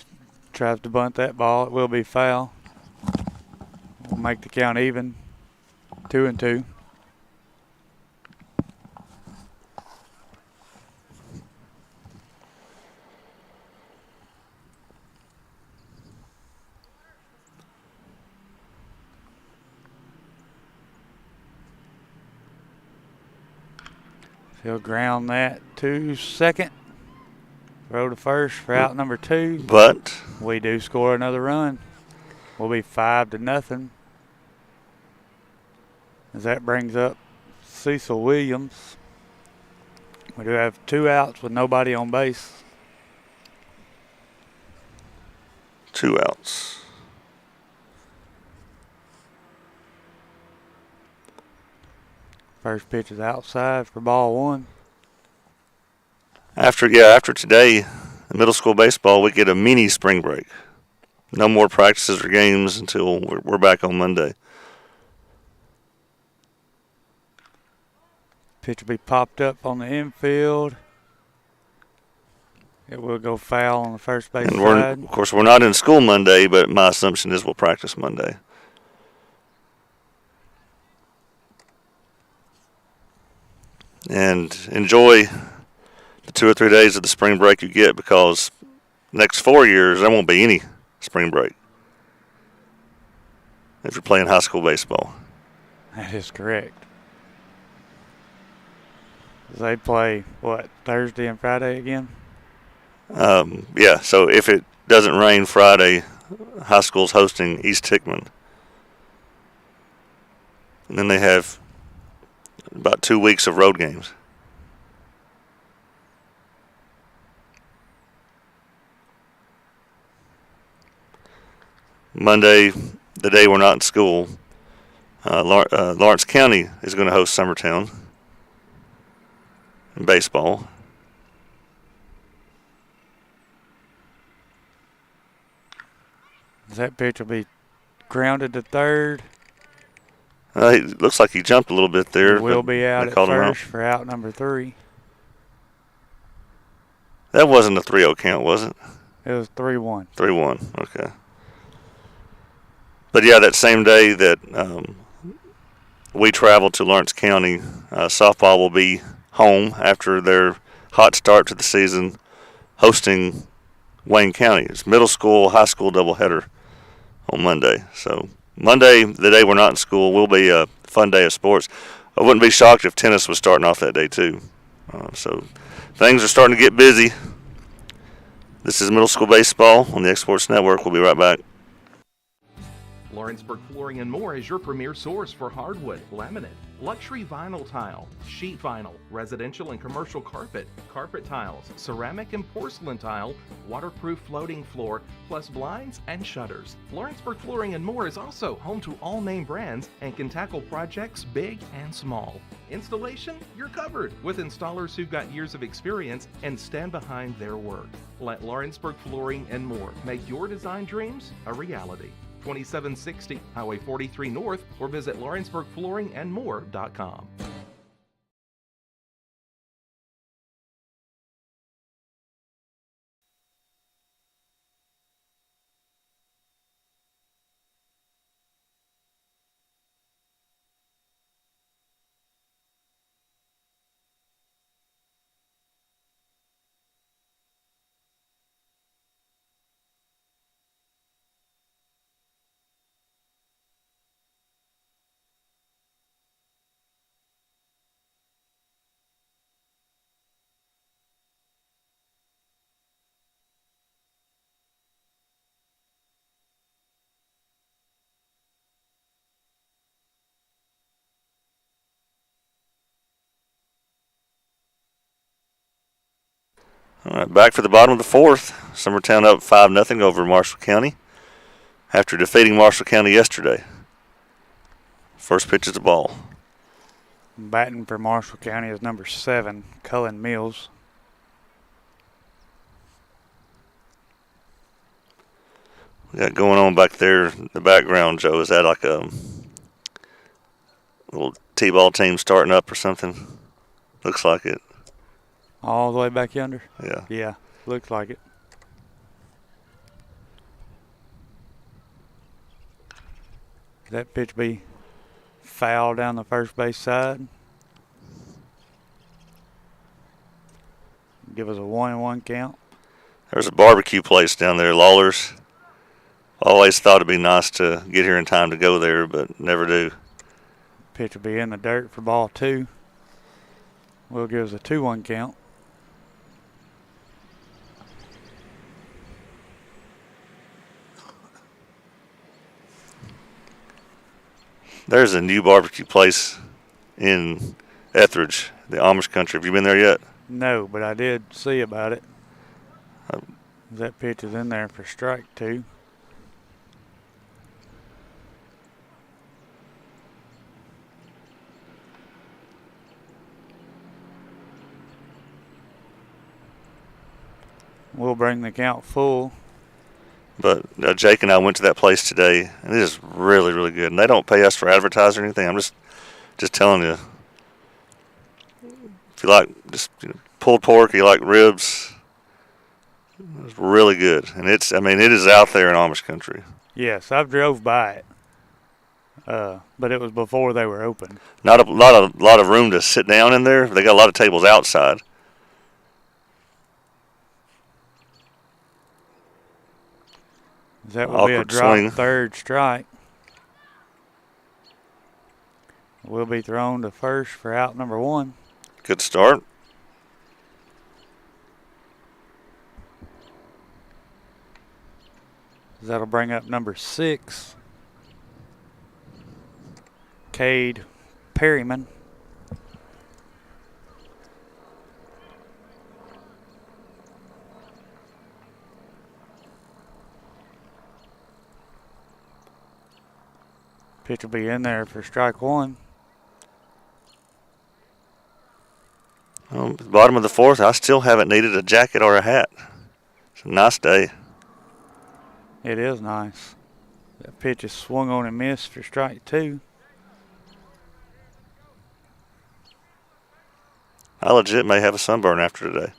tries to bunt that ball, it will be foul. We'll make the count even, 2-2. He'll ground that to second. Throw to first for out number 2. But we do score another run. We'll be 5-0. As that brings up Cecil Williams. We do have 2 outs with nobody on base. 2 outs. First pitch is outside for ball 1. After today, in middle school baseball, we get a mini spring break. No more practices or games until we're back on Monday. Pitch will be popped up on the infield. It will go foul on the first base side. Of course, we're not in school Monday, but my assumption is we'll practice Monday. And enjoy the 2 or 3 days of the spring break you get, because next 4 years there won't be any spring break if you're playing high school baseball. That is correct. They play, Thursday and Friday again? Yeah, so if it doesn't rain Friday, high school's hosting East Hickman. And then they have about 2 weeks of road games. Monday, the day we're not in school, Lawrence County is going to host Summertown in baseball. That pitch will be grounded to third. It looks like he jumped a little bit there. We'll be out at first for out number 3. That wasn't a 3-0 count, was it? It was 3-1. 3-1, okay. But yeah, that same day that we travel to Lawrence County, softball will be home after their hot start to the season, hosting Wayne County. It's middle school, high school doubleheader on Monday. So Monday, the day we're not in school, will be a fun day of sports. I wouldn't be shocked if tennis was starting off that day too. So things are starting to get busy. This is middle school baseball on the X Sports Network. We'll be right back. Lawrenceburg Flooring and More is your premier source for hardwood, laminate, luxury vinyl tile, sheet vinyl, residential and commercial carpet, carpet tiles, ceramic and porcelain tile, waterproof floating floor, plus blinds and shutters. Lawrenceburg Flooring and More is also home to all name brands and can tackle projects big and small. Installation, you're covered with installers who've got years of experience and stand behind their work. Let Lawrenceburg Flooring and More make your design dreams a reality. 2760 Highway 43 North, or visit lawrenceburgflooringandmore.com. All right, back for the bottom of the fourth. Summertown up 5-0 over Marshall County after defeating Marshall County yesterday. First pitch is the ball. Batting for Marshall County is number 7, Cullen Mills. We got going on back there in the background, Joe. Is that like a little T-ball team starting up or something? Looks like it. All the way back yonder? Yeah. Yeah, looks like it. That pitch be foul down the first base side. Give us a 1-1 count. There's a barbecue place down there, Lawler's. Always thought it'd be nice to get here in time to go there, but never do. Pitch will be in the dirt for ball 2. Will give us a 2-1 count. There's a new barbecue place in Etheridge, the Amish country. Have you been there yet? No, but I did see about it. That pitch is in there for strike 2. We'll bring the count full. But Jake and I went to that place today, and it is really, really good. And they don't pay us for advertising or anything. I'm just telling you. If you like just pulled pork, you like ribs, it's really good. And it is out there in Amish country. Yes, I've drove by it, but it was before they were open. Not a lot of room to sit down in there. They got a lot of tables outside. That will be a drop swing. Third strike. Will be thrown to first for out number 1. Good start. That'll bring up number 6, Cade Perryman. Pitch will be in there for strike 1. Well, bottom of the fourth, I still haven't needed a jacket or a hat. It's a nice day. It is nice. That pitch is swung on and missed for strike 2. I legit may have a sunburn after today.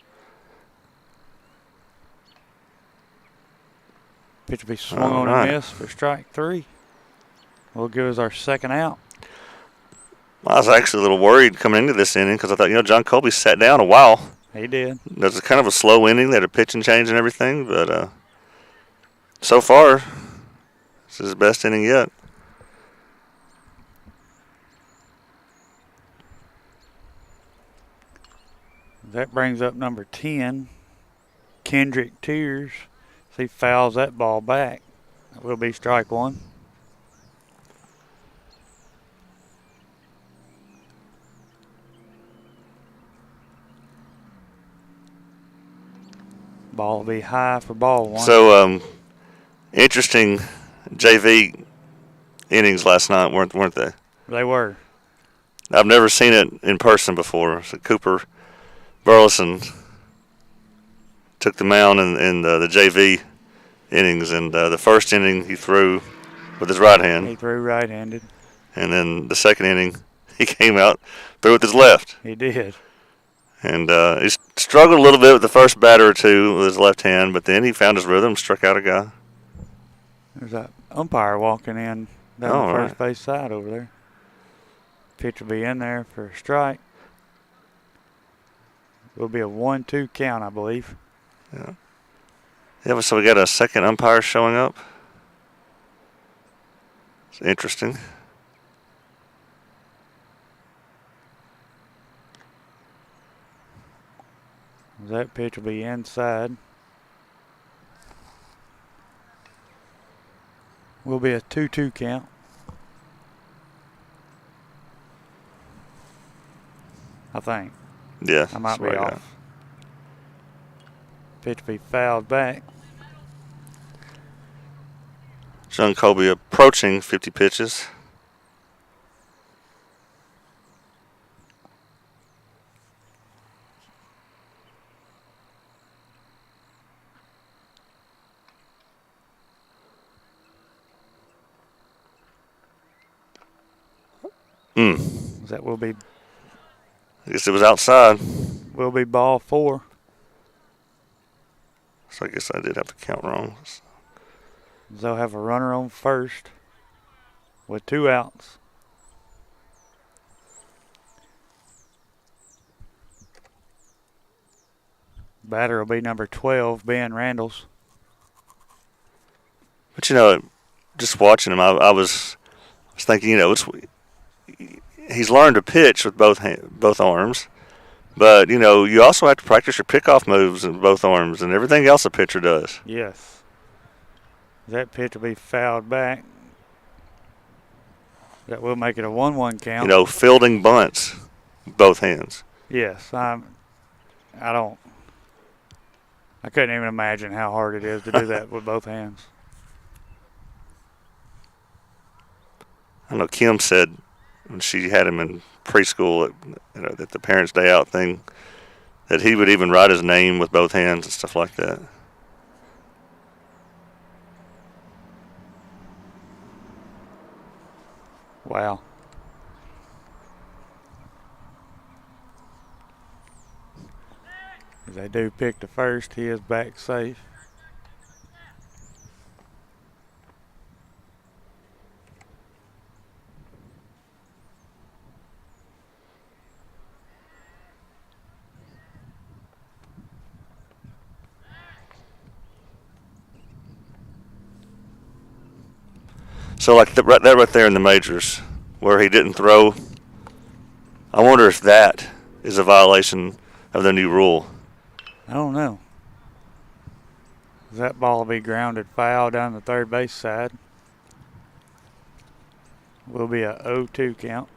Pitch will be swung on and missed for strike 3. Will give us our second out. I was actually a little worried coming into this inning because I thought, John Colby sat down a while. He did. There's kind of a slow inning. They had a pitching change and everything, but so far, this is his best inning yet. That brings up number 10, Kendrick Tears. He fouls that ball back. That will be strike one. Ball will be high for ball one. So, interesting JV innings last night, weren't they? They were. I've never seen it in person before. So Cooper Burleson took the mound in the JV innings, and the first inning he threw with his right hand. He threw right-handed. And then the second inning, he came out, threw with his left. He did. And he struggled a little bit with the first batter or two with his left hand, but then he found his rhythm, struck out a guy. There's that umpire walking in down the first base side over there. Pitch will be in there for a strike. Will be a 1-2 count, I believe. Yeah. Yeah, so we got a second umpire showing up. It's interesting. That pitch will be inside. Will be a 2-2 count. I think. Yeah. I might be off. Pitch will be fouled back. John Colby approaching 50 pitches. That will be. I guess it was outside. Will be ball 4. So I guess I did have to count wrong. They'll have a runner on first with 2 outs. Batter will be number 12, Ben Randalls. But you know, just watching him, I was thinking, you know, he's learned to pitch with both arms, but you know, you also have to practice your pickoff moves with both arms and everything else a pitcher does. Yes. That pitch will be fouled back. That will make it a 1-1 count. You know, fielding bunts with both hands. Yes, I couldn't even imagine how hard it is to do that with both hands. I know Kim said when she had him in preschool at the Parents' Day Out thing that he would even write his name with both hands and stuff like that. Wow. If they do pick the first, he is back safe. So like that right there in the majors where he didn't throw, I wonder if that is a violation of the new rule. I don't know. That ball will be grounded foul down the third base side. Will be a 0-2 count.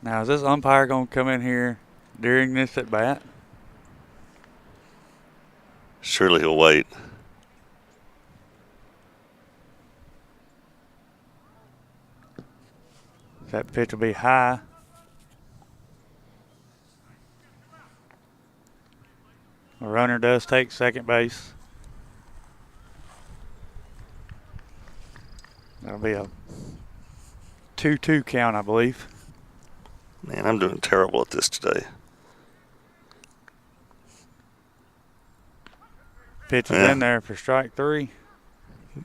Now is this umpire going to come in here during this at bat? Surely he'll wait. That pitch will be high. The runner does take second base. That'll be a 2-2 count, I believe. Man, I'm doing terrible at this today. Pitch is in there for strike 3.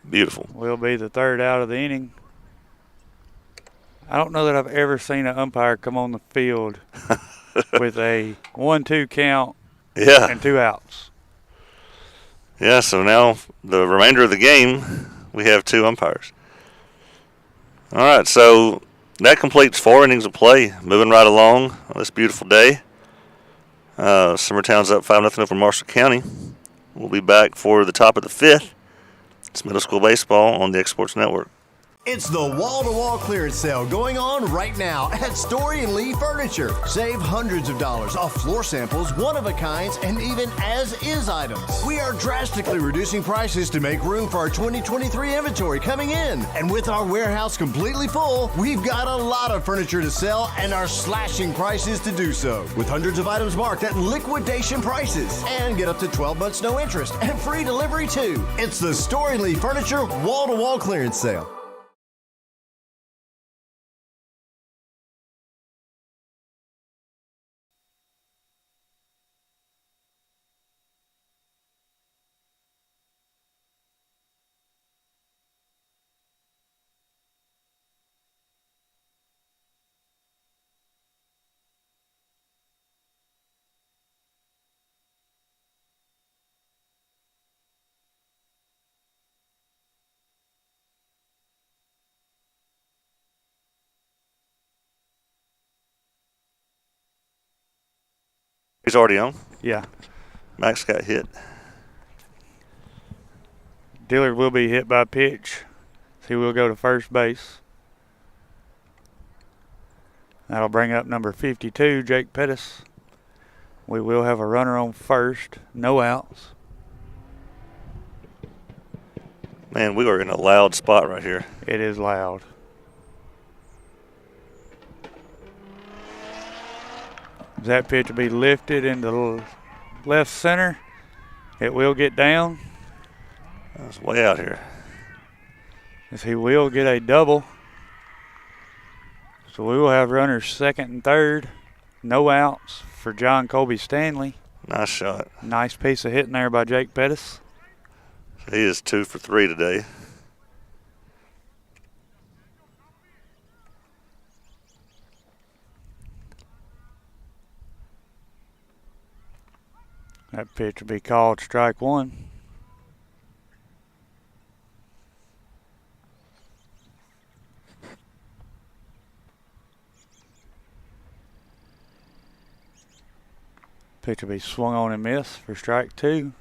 Beautiful. Will be the third out of the inning. I don't know that I've ever seen an umpire come on the field with a 1-2 count and 2 outs. Yeah, so now the remainder of the game, we have 2 umpires. All right, so that completes 4 innings of play. Moving right along on this beautiful day. Summertown's up 5-0 over Marshall County. We'll be back for the top of the 5th. It's middle school baseball on the Exports Network. It's the wall-to-wall clearance sale going on right now at Story & Lee Furniture. Save hundreds of dollars off floor samples, one-of-a-kinds, and even as-is items. We are drastically reducing prices to make room for our 2023 inventory coming in. And with our warehouse completely full, we've got a lot of furniture to sell and are slashing prices to do so. With hundreds of items marked at liquidation prices. And get up to 12 months no interest and free delivery too. It's the Story & Lee Furniture wall-to-wall clearance sale. He's already on. Yeah. Max got hit. Dillard will be hit by pitch. He will go to first base. That'll bring up number 52, Jake Pettis. We will have a runner on first. No outs. Man, we are in a loud spot right here. It is loud. That pitch will be lifted into left center. It will get down. That's way out here. As he will get a double. So we will have runners second and third. No outs for John Colby Stanley. Nice shot. Nice piece of hitting there by Jake Pettis. He is 2 for 3 today. That pitch will be called strike one. Pitch will be swung on and missed for strike two.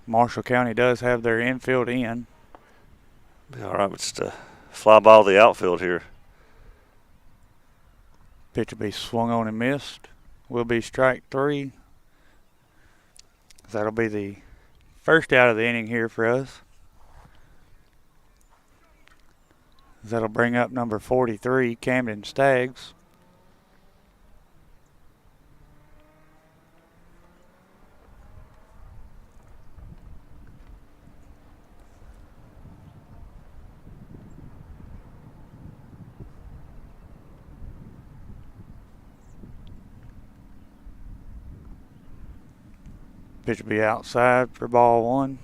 Marshall County does have their infield in. Be all right, but just a fly ball the outfield here. Pitch will be swung on and missed. Will be strike three. That'll be the first out of the inning here for us. That'll bring up number 43, Camden Staggs. Pitch will be outside for ball one.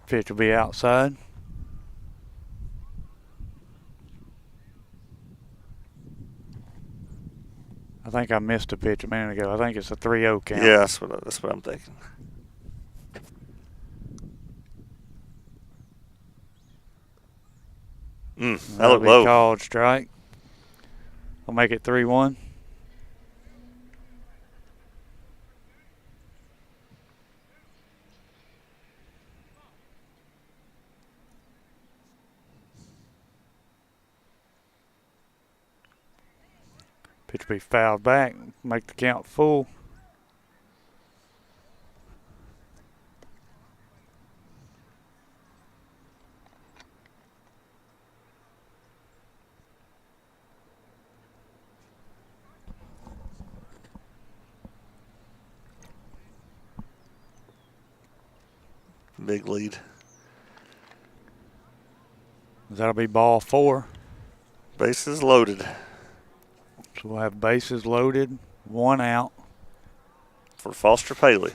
Pitch will be outside. I think I missed a pitch a minute ago. I think it's a 3-0 count. Yeah, that's what I'm thinking. That looked low. Called strike. I'll make it 3-1. Pitch will be fouled back. Make the count full. Big lead. That'll be ball four. Bases loaded. So we'll have bases loaded, 1 out. For Foster Paley.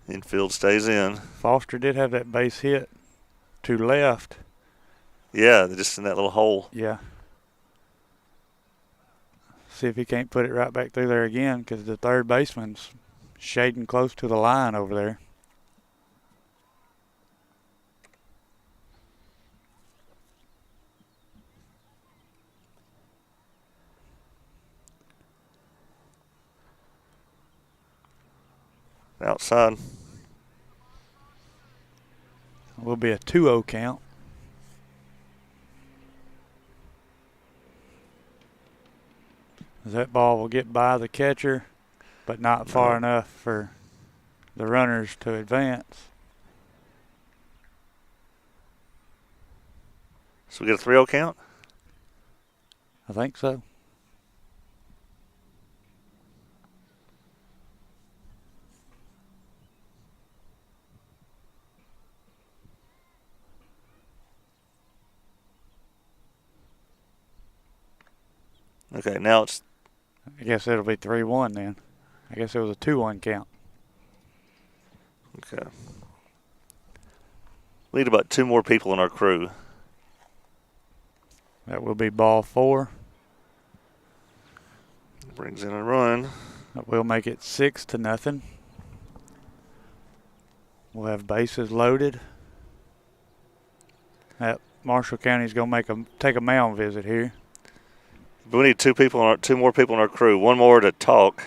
Infield stays in. Foster did have that base hit to left. Yeah, just in that little hole. Yeah. See if he can't put it right back through there again, because the third baseman's shading close to the line over there. Outside. Will be a 2-0 count. That ball will get by the catcher, but not far enough for the runners to advance. So we get a 3-0 count? I think so. Okay, now it's... I guess it'll be 3-1 then. I guess it was a 2-1 count. Okay. We need about 2 more people in our crew. That will be ball 4. Brings in a run. That will make it 6-0. We'll have bases loaded. That Marshall County's going to take a mound visit here. But we need 2 more people in our crew. 1 more to talk,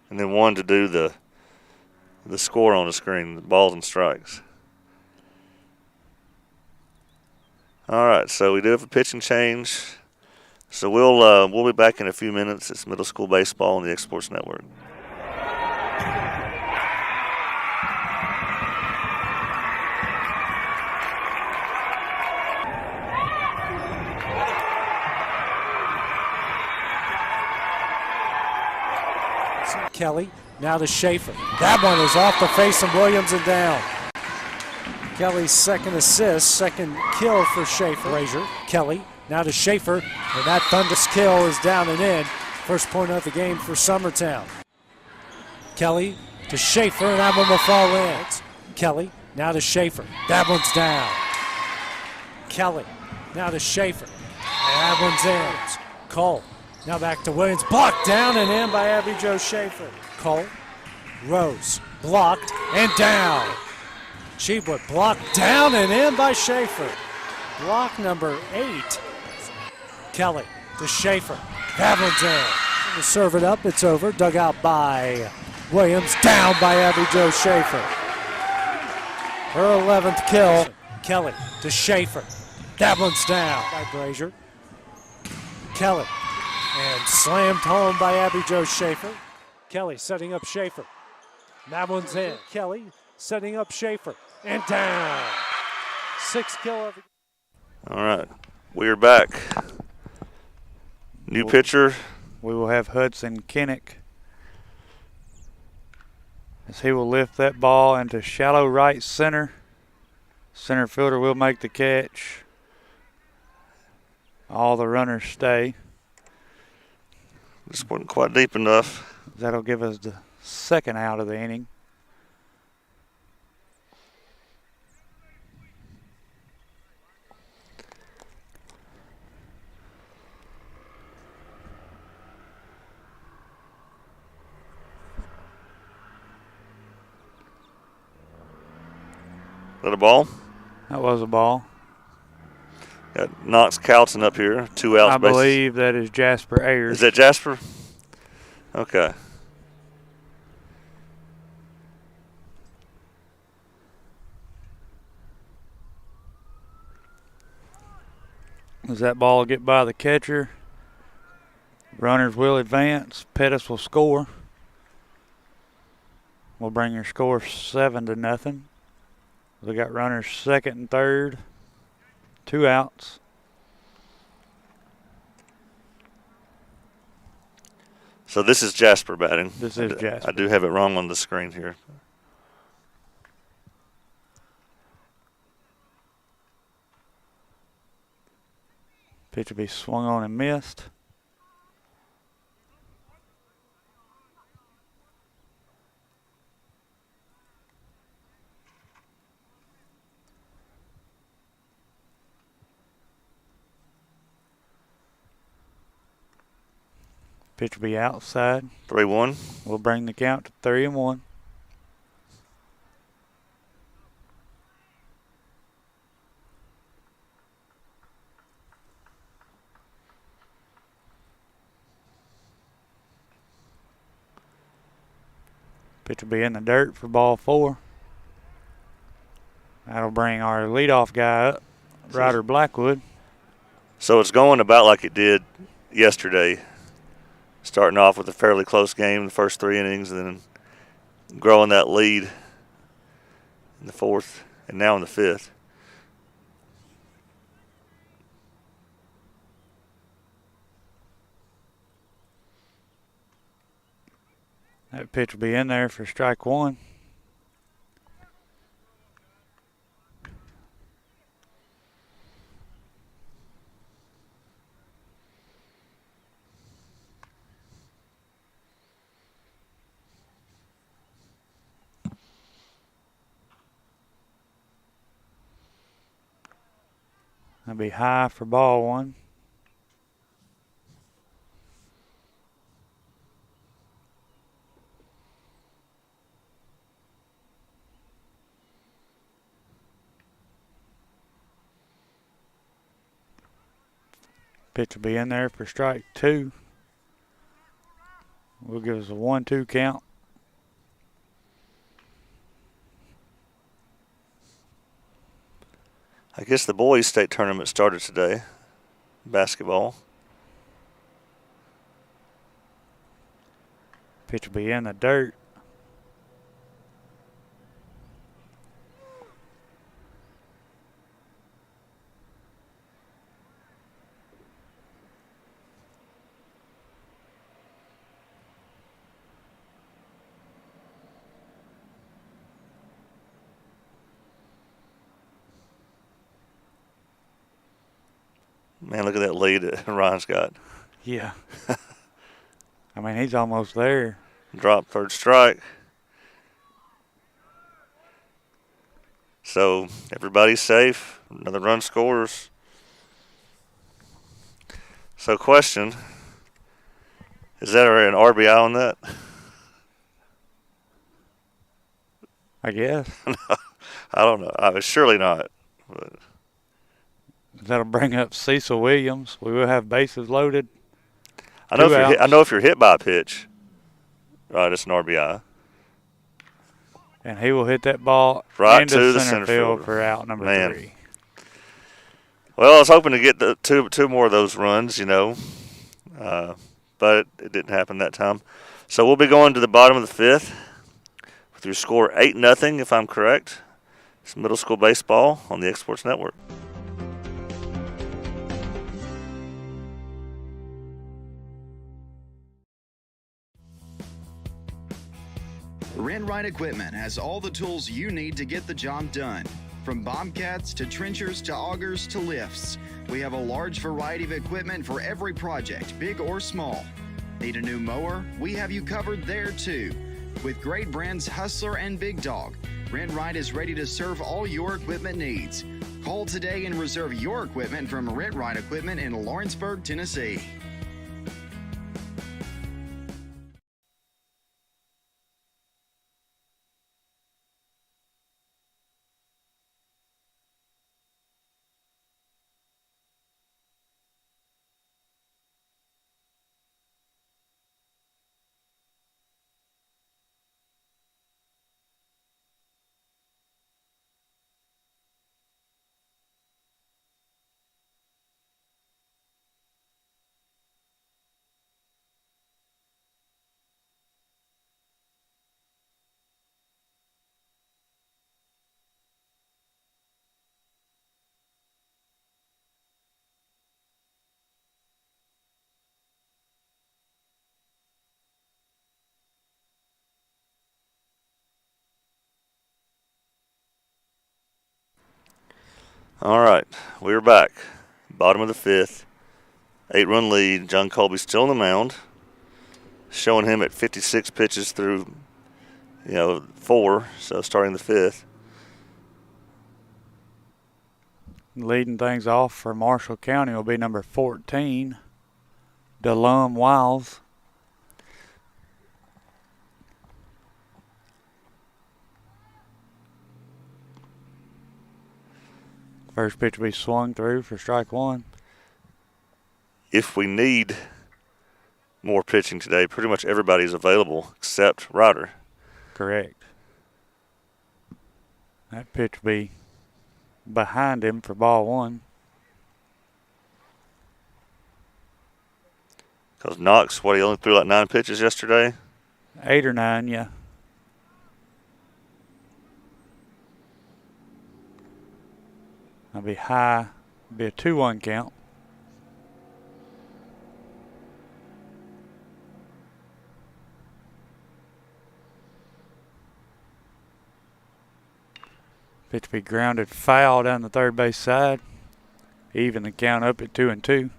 and then 1 to do the score on the screen, the balls and strikes. All right, so we do have a pitching change. So we'll be back in a few minutes. It's middle school baseball on the X Sports Network. Kelly, now to Schaefer. That one is off the face of Williams and down. Kelly's second assist, second kill for Schaefer. Frazier, Kelly, now to Schaefer, and that thunderous kill is down and in. First point of the game for Summertown. Kelly to Schaefer, and that one will fall in. Kelly, now to Schaefer. That one's down. Kelly, now to Schaefer, and that one's in. Cole. Now back to Williams, blocked down and in by Abby Jo Schaefer. Cole, Rose, blocked and down. Sheepwood blocked down and in by Schaefer. Block number 8. Kelly to Schaefer. That one's in. To serve it up, it's over. Dug out by Williams, down by Abby Jo Schaefer. Her 11th kill. Kelly to Schaefer. That one's down by Brazier. Kelly. And slammed home by Abby Jo Schaefer. Kelly setting up Schaefer. That one's in. Kelly setting up Schaefer. And down. 6th kill of the game. All right, we are back. New pitcher. We will have Hudson Kinnick, as he will lift that ball into shallow right center. Center fielder will make the catch. All the runners stay. This wasn't quite deep enough. That'll give us the second out of the inning. Is that a ball? That was a ball. Got Knox Calton up here. 2 outs. I believe that is Jasper Ayers. Is that Jasper? Okay. Does that ball get by the catcher? Runners will advance. Pettis will score. We'll bring your score 7-0. We got runners second and third. 2 outs. So this is Jasper batting. This is Jasper. I do have it wrong on the screen here. Pitch will be swung on and missed. Pitch will be outside. 3-1. We'll bring the count to 3-1. Pitch will be in the dirt for ball 4. That'll bring our leadoff guy up, Ryder Blackwood. So it's going about like it did yesterday, starting off with a fairly close game the first 3 innings, and then growing that lead in the 4th and now in the 5th. That pitch will be in there for strike 1. That'll be high for ball 1. Pitch will be in there for strike 2. Will give us a 1-2 count. I guess the boys' state tournament started today, basketball. Pitch will be in the dirt. Man, look at that lead that Ryan's got. Yeah. I mean, he's almost there. Drop 3rd strike. So everybody's safe. Another run scores. So question, is that an RBI on that? I guess. I don't know. Surely not. But that'll bring up Cecil Williams. We will have bases loaded. I know if you're hit by a pitch, right, it's an RBI. And he will hit that ball right into the center field for out number 3. Well, I was hoping to get the two more of those runs, but it didn't happen that time. So we'll be going to the bottom of the 5th with your score 8-0, if I'm correct. It's middle school baseball on the Exports Network. Rent-Rite Equipment has all the tools you need to get the job done. From bobcats to trenchers to augers to lifts, we have a large variety of equipment for every project, big or small. Need a new mower? We have you covered there too. With great brands Hustler and Big Dog, Rent-Rite is ready to serve all your equipment needs. Call today and reserve your equipment from Rent-Rite Equipment in Lawrenceburg, Tennessee. All right, we're back. Bottom of the 5th, 8-run lead. John Colby still on the mound, showing him at 56 pitches through, 4, so starting the 5th. Leading things off for Marshall County will be number 14, DeLum Wiles. First pitch will be swung through for strike one. If we need more pitching today, pretty much everybody's available except Ryder. Correct. That pitch will be behind him for ball one. Because Knox, he only threw like 9 pitches yesterday? 8 or 9, yeah. That'll be high. Be a 2-1 count. Pitch be grounded foul down the third base side. Even the count up at 2-2.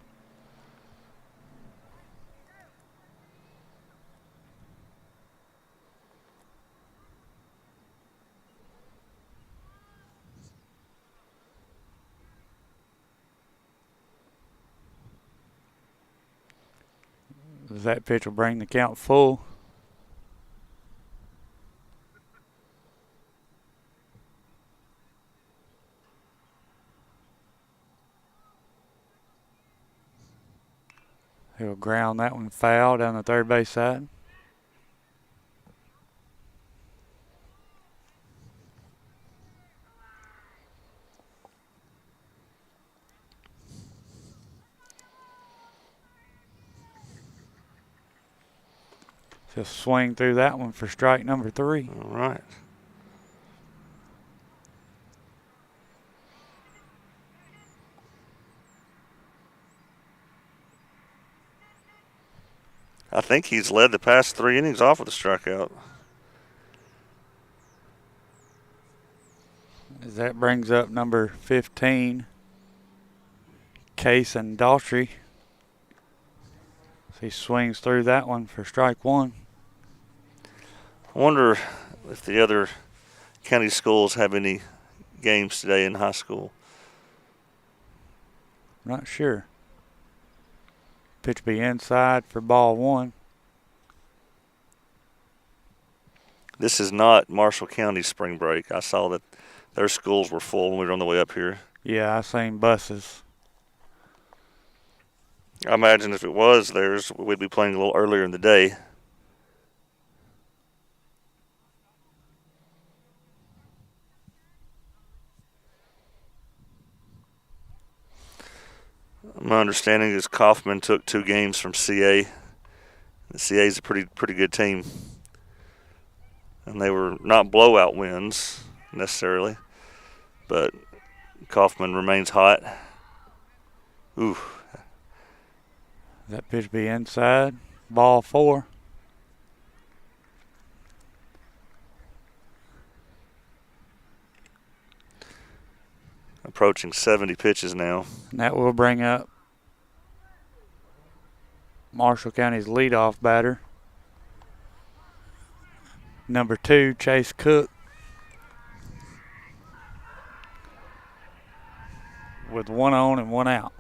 That pitch will bring the count full. He'll ground that one foul down the third base side. He'll swing through that one for strike number 3. All right. I think he's led the past 3 innings off with a strikeout. As that brings up number 15, Case and Daughtry. So he swings through that one for strike 1. I wonder if the other county schools have any games today in high school. Not sure. Pitch be inside for ball 1. This is not Marshall County spring break. I saw that their schools were full when we were on the way up here. Yeah, I seen buses. I imagine if it was theirs, we'd be playing a little earlier in the day. My understanding is Kaufman took 2 games from CA. The CA is a pretty good team. And they were not blowout wins necessarily, but Kaufman remains hot. Ooh. That pitch be inside. Ball 4. Approaching 70 pitches now. And that will bring up Marshall County's leadoff batter, number 2, Chase Cook, with 1 on and 1 out.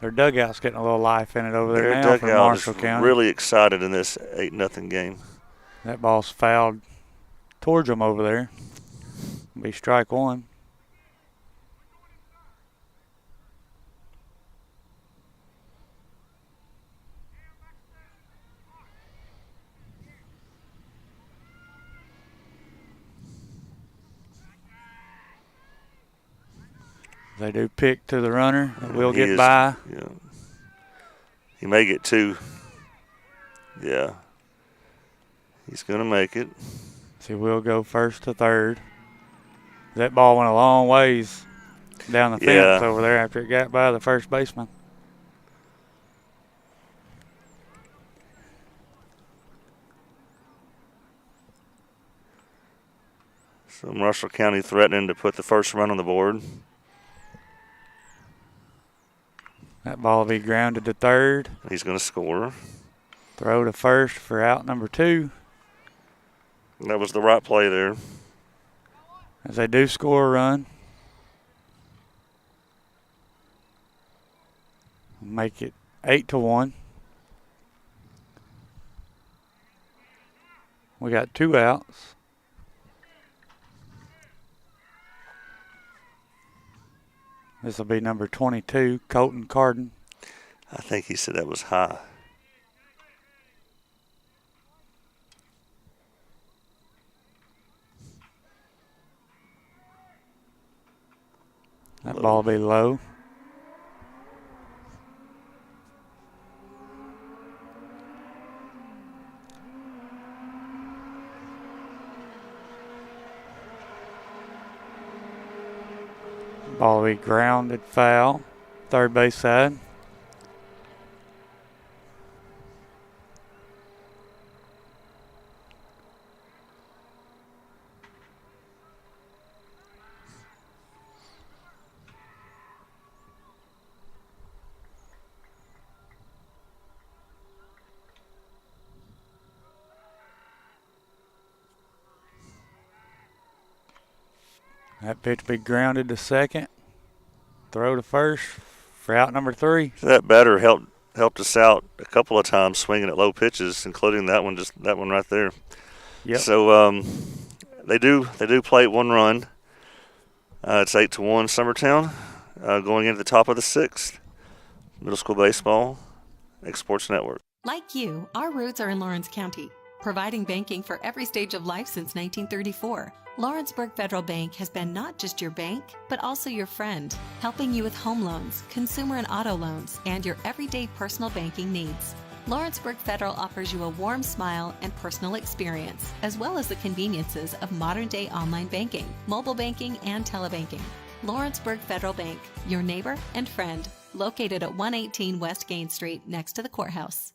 Their dugout's getting a little life in it over there now for Marshall County. Really excited in this 8-0 game. That ball's fouled towards them over there. It'll be strike 1. They do pick to the runner. We'll get by. Yeah. He may get 2. Yeah. He's going to make it. See, we'll go first to third. That ball went a long ways down the fence over there after it got by the first baseman. So Marshall County threatening to put the first run on the board. That ball will be grounded to third. He's going to score. Throw to first for out number 2. That was the right play there. As they do score a run. Make it 8-1. We got 2 outs. This will be number 22, Colton Carden. I think he said that was high. That ball will be low. Ball will be grounded foul, third base side. That pitch will be grounded to second. Throw to first for out number 3. So that batter helped us out a couple of times swinging at low pitches, including that one, just that one right there. Yep. So they do play 1 run. It's 8-1 Summertown, going into the top of the 6th. Middle school baseball, X Sports Network. Like you, our roots are in Lawrence County, providing banking for every stage of life since 1934. Lawrenceburg Federal Bank has been not just your bank, but also your friend, helping you with home loans, consumer and auto loans, and your everyday personal banking needs. Lawrenceburg Federal offers you a warm smile and personal experience, as well as the conveniences of modern-day online banking, mobile banking, and telebanking. Lawrenceburg Federal Bank, your neighbor and friend, located at 118 West Gain Street next to the courthouse.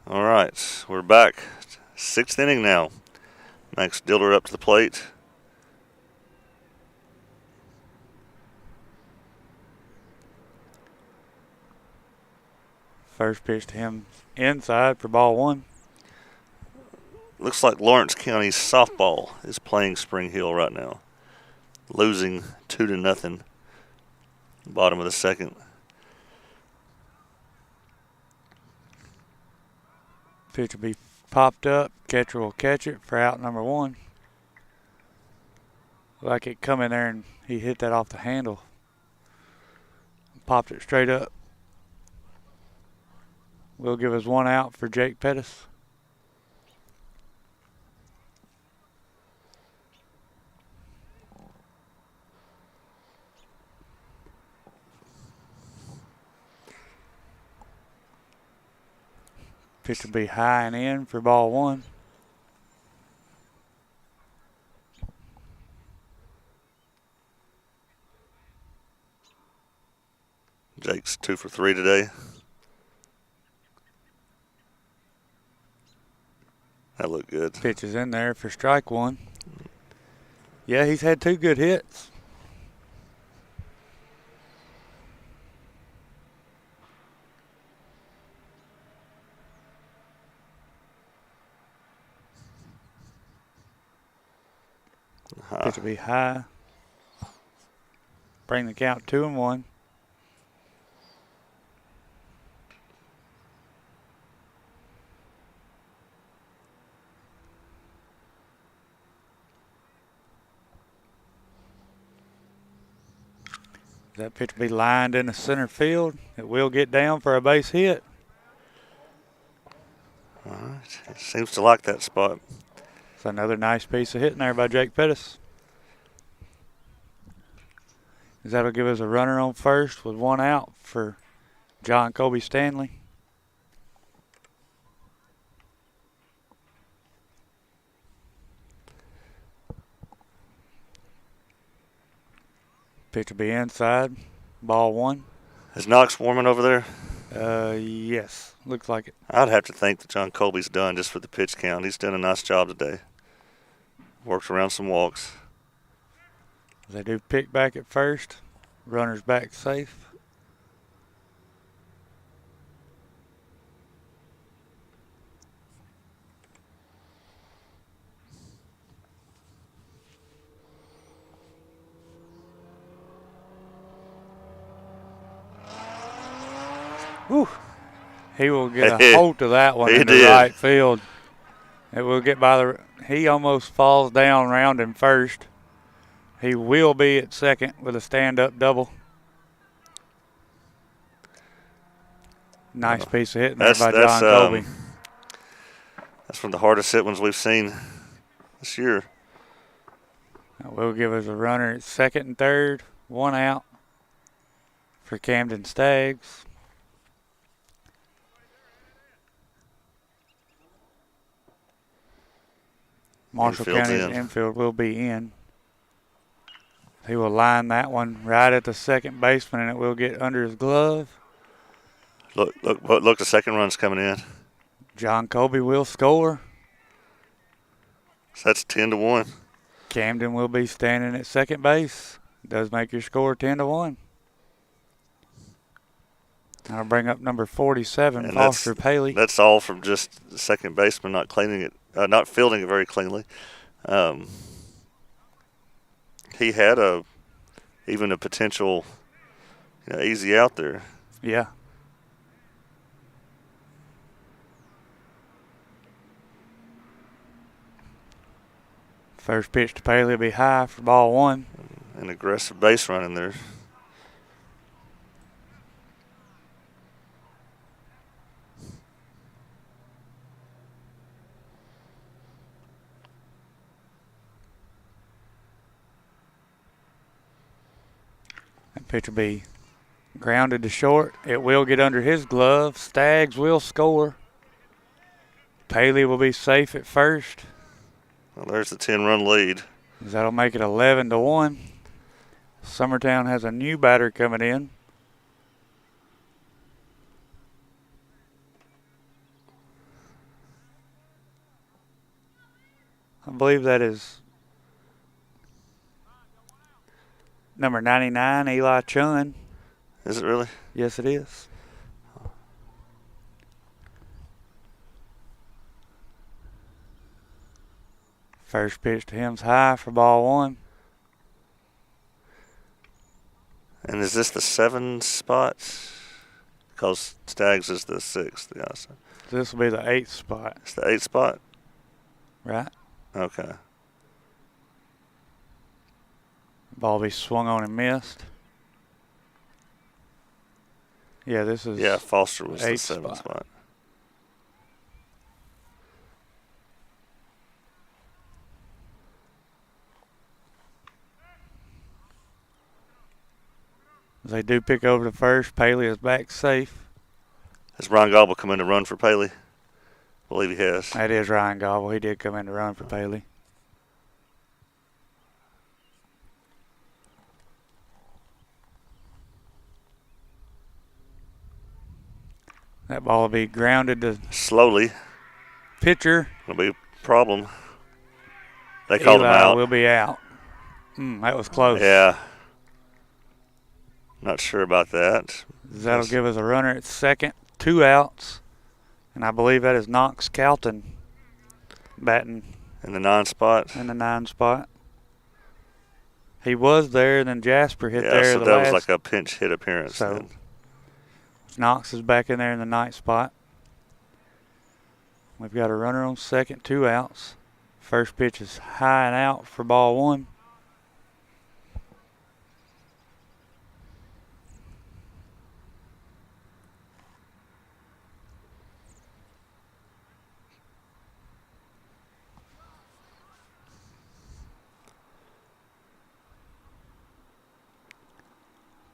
All right, we're back. 6th inning now. Max Diller up to the plate. First pitch to him inside for ball 1. Looks like Lawrence County softball is playing Spring Hill right now, losing 2-0. Bottom of the 2nd. Pitch will be popped up. Catcher will catch it for out number 1. Like it come in there and he hit that off the handle. Popped it straight up. Will give us 1 out for Jake Pettis. Pitch will be high and in for ball 1. Jake's 2 for 3 today. That looked good. Pitch is in there for strike 1. Yeah, he's had 2 good hits. Pitch will be high. Bring the count 2-1. That pitch will be lined in the center field. It will get down for a base hit. All right. Seems to like that spot. It's another nice piece of hitting there by Jake Pettis. That'll give us a runner on first with one out for John Colby Stanley. Pitch will be inside. Ball one. Is Knox warming over there? Yes. Looks like it. I'd have to think that John Colby's done just for the pitch count. He's done a nice job today. Worked around some walks. They do pick back at first. Runner's back safe. Whew. He will get a hold of that one in the right field. It will get by the. He almost falls down rounding first. He will be at second with a stand-up double. Nice piece of hitting there by John Colby. That's one of the hardest hit ones we've seen this year. That will give us a runner at second and third. One out for Camden Staggs. Marshall County's infield will be in. He will line that one right at the second baseman, and it will get under his glove. Look, the second run's coming in. John Colby will score. So that's 10-1. Camden will be standing at second base. Does make your score 10-1. I'll bring up number 47, and Foster Paley. That's all from just the second baseman not cleaning it, not fielding it very cleanly. He had even a potential, easy out there. Yeah. First pitch to Paley will be high for ball one. An aggressive base running there. That pitch will be grounded to short. It will get under his glove. Staggs will score. Paley will be safe at first. Well, there's the 10-run lead. That'll make it 11-1. Summertown has a new batter coming in. I believe that is number 99, Eli Chun. Is it really? Yes, it is. First pitch to him's high for ball one. And is this the 7 spot? Because Staggs is the 6th. Yeah, so. This will be the 8th spot. It's the 8th spot? Right. Okay. Ball be swung on and missed. Yeah, this is. Yeah, Foster was the 7th spot. They do pick over to first. Paley is back safe. Has Ryan Gobble come in to run for Paley? I believe he has. That is Ryan Gobble. He did come in to run for Paley. That ball will be grounded to slowly. Pitcher. It'll be a problem. They called him out. Will be out. That was close. Yeah. Not sure about that. That'll give us a runner at second, 2 outs. And I believe that is Knox Calton batting. In the 9 spot? In the 9 spot. He was there, and then Jasper hit there. Yeah, so that was like a pinch hit appearance. So then. Knox is back in there in the 9th spot. We've got a runner on second, 2 outs. First pitch is high and out for ball one.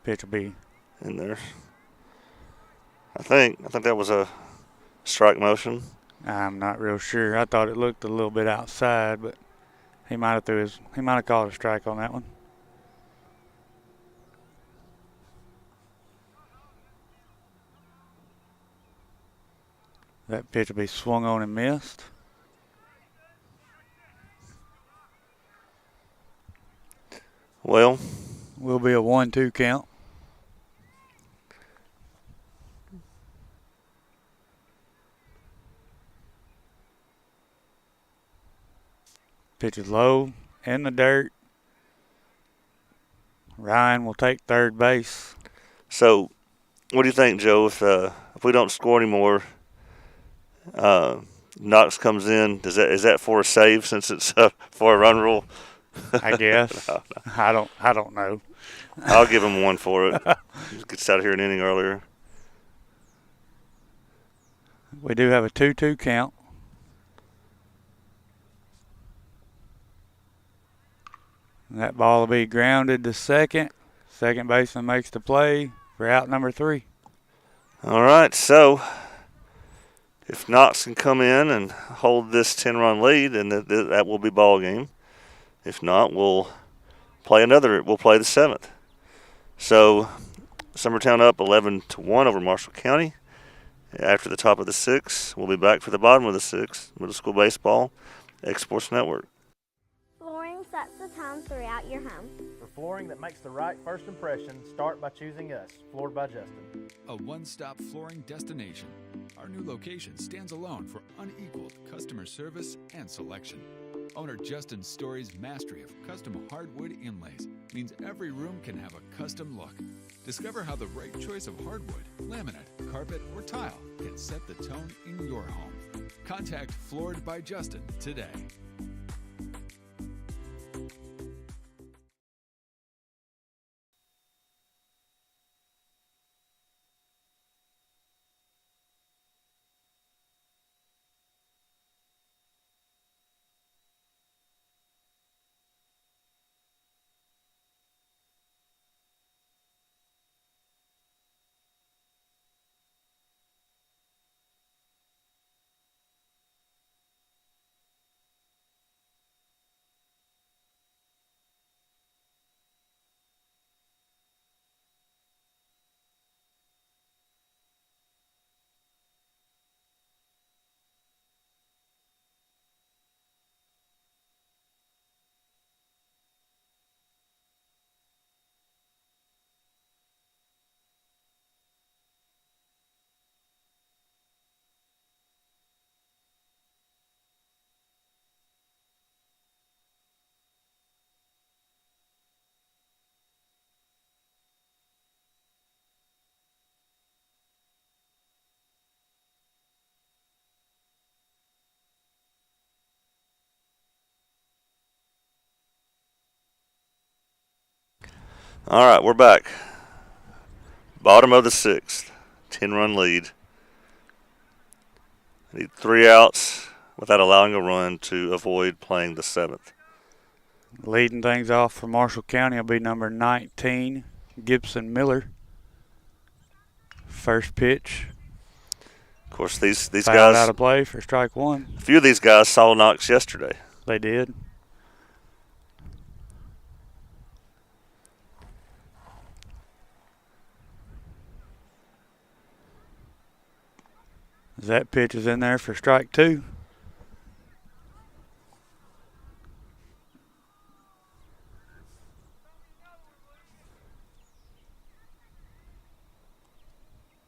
pitch will be in there. I think that was a strike motion. I'm not real sure. I thought it looked a little bit outside, but he might have called a strike on that one. That pitch will be swung on and missed. Well, will be a 1-2 count. Pitch is low in the dirt. Ryan will take third base. So, what do you think, Joe? If we don't score anymore, Knox comes in. Is that for a save since it's for a run rule? I guess. No. I don't know. I'll give him one for it. He gets out of here an inning earlier. We do have a 2-2 count. That ball will be grounded to second. Second baseman makes the play for out number 3. All right, so if Knox can come in and hold this 10-run lead, then that will be ball game. If not, we'll play the 7th. So Summertown up 11-1 over Marshall County. After the top of the 6th, we'll be back for the bottom of the 6th. Middle School Baseball, X Sports Network. Flooring sets the tone throughout your home. For flooring that makes the right first impression, start by choosing us, Floored by Justin. A one-stop flooring destination. Our new location stands alone for unequaled customer service and selection. Owner Justin Story's mastery of custom hardwood inlays means every room can have a custom look. Discover how the right choice of hardwood, laminate, carpet, or tile can set the tone in your home. Contact Floored by Justin today. All right, we're back. Bottom of the 6th, 10-run lead. Need 3 outs without allowing a run to avoid playing the 7th. Leading things off for Marshall County will be number 19, Gibson Miller. First pitch. Of course, these guys out of play for strike 1. A few of these guys saw Knox yesterday. They did. That pitch is in there for strike 2.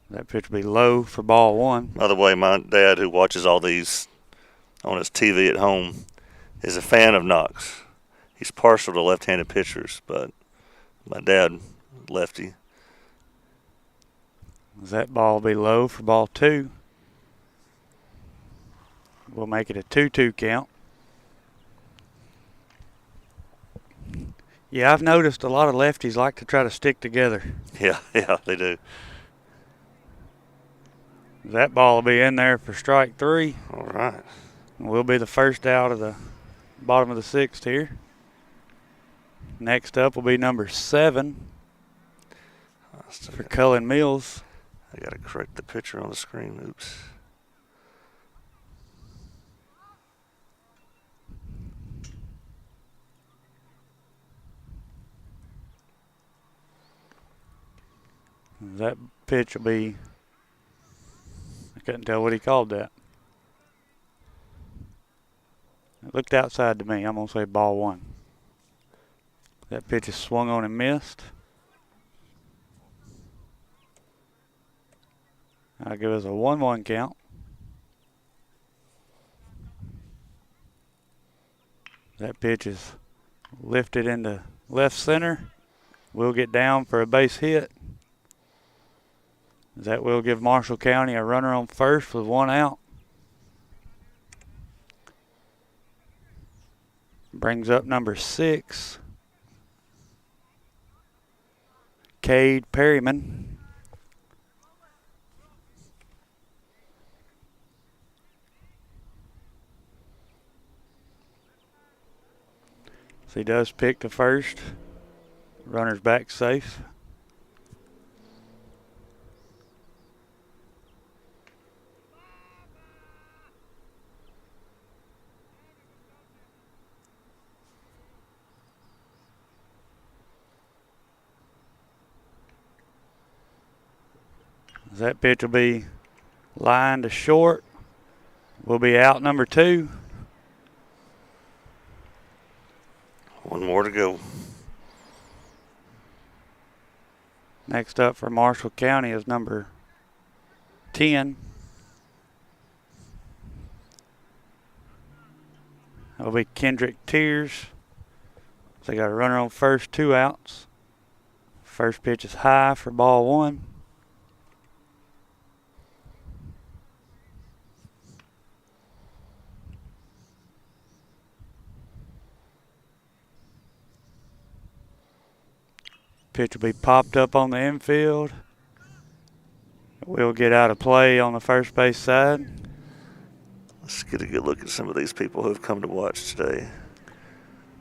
That pitch will be low for ball 1. By the way, my dad, who watches all these on his TV at home, is a fan of Knox. He's partial to left-handed pitchers, but my dad, lefty. That ball will be low for ball 2. We'll make it a 2-2 count. Yeah, I've noticed a lot of lefties like to try to stick together. Yeah, they do. That ball will be in there for strike 3. All right. We'll be the first out of the bottom of the 6th here. Next up will be number 7. for Cullen Mills. I got to correct the picture on the screen. Oops. That pitch will be, I couldn't tell what he called that. It looked outside to me. I'm going to say ball 1. That pitch is swung on and missed. I'll give us a 1-1 count. That pitch is lifted into left center. We'll get down for a base hit. That will give Marshall County a runner on first with 1 out. Brings up number 6, Cade Perryman. So he does pick to first. Runner's back safe. That pitch will be lined to short. Will be out number 2. 1 more to go. Next up for Marshall County is number 10. That'll be Kendrick Tears. So they got a runner on first, 2 outs. First pitch is high for ball 1. Pitch will be popped up on the infield. We'll get out of play on the first base side. Let's get a good look at some of these people who have come to watch today.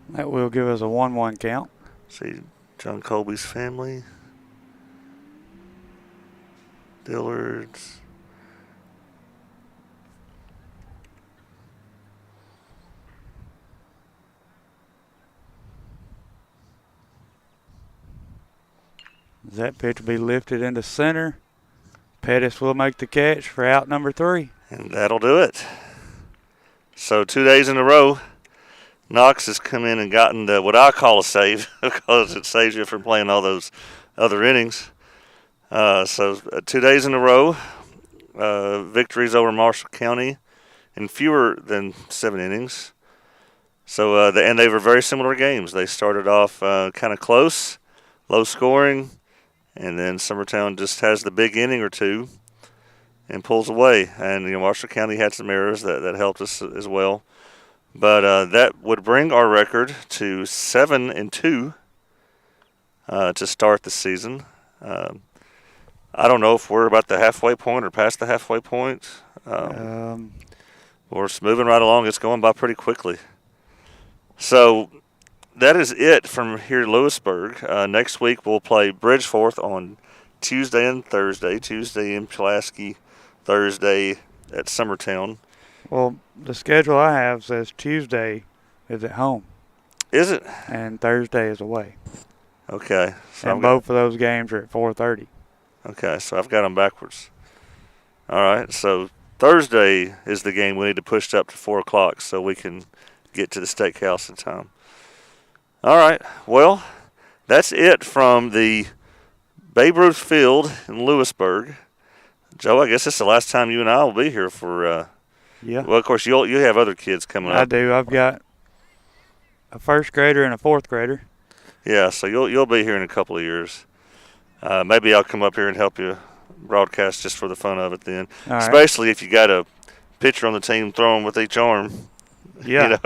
That will give us a 1-1 count. See John Colby's family. Dillard's. That pitch will be lifted into center. Pettis will make the catch for out number 3. And that'll do it. So 2 days in a row, Knox has come in and gotten what I call a save because it saves you from playing all those other innings. So 2 days in a row, victories over Marshall County in fewer than 7 innings. So and they were very similar games. They started off kind of close, low scoring, and then Summertown just has the big inning or 2 and pulls away. And Marshall County had some errors that helped us as well. But that would bring our record to 7-2 to start the season. I don't know if we're about the halfway point or past the halfway point. We're moving right along. It's going by pretty quickly. So that is it from here in Lewisburg. Next week we'll play Bridgeforth on Tuesday and Thursday. Tuesday in Pulaski, Thursday at Summertown. Well, the schedule I have says Tuesday is at home. Is it? And Thursday is away. Okay. So and both of those games are at 4:30. Okay, so I've got them backwards. All right, so Thursday is the game we need to push up to 4 o'clock so we can get to the steakhouse in time. All right, well, that's it from the Babe Ruth Field in Lewisburg. Joe, I guess it's the last time you and I will be here for. Yeah. Well, of course, you have other kids coming up. I do. I've got a first grader and a fourth grader. Yeah, so you'll be here in a couple of years. Maybe I'll come up here and help you broadcast just for the fun of it then. All right. Especially if you got a pitcher on the team throwing with each arm. Yeah.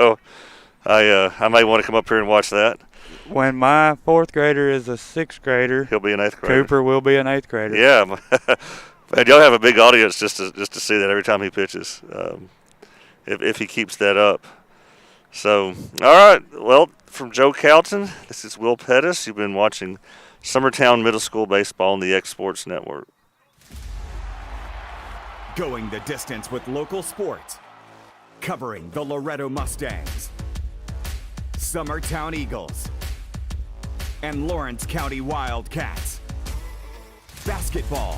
I may want to come up here and watch that. When my fourth grader is a sixth grader, he'll be an eighth grader. Cooper will be an eighth grader. Yeah. And y'all have a big audience just to see that every time he pitches, if he keeps that up. So, all right. Well, from Joe Calton, this is Will Pettis. You've been watching Summertown Middle School Baseball and the X Sports Network. Going the distance with local sports. Covering the Loretto Mustangs, Summertown Eagles, and Lawrence County Wildcats. Basketball,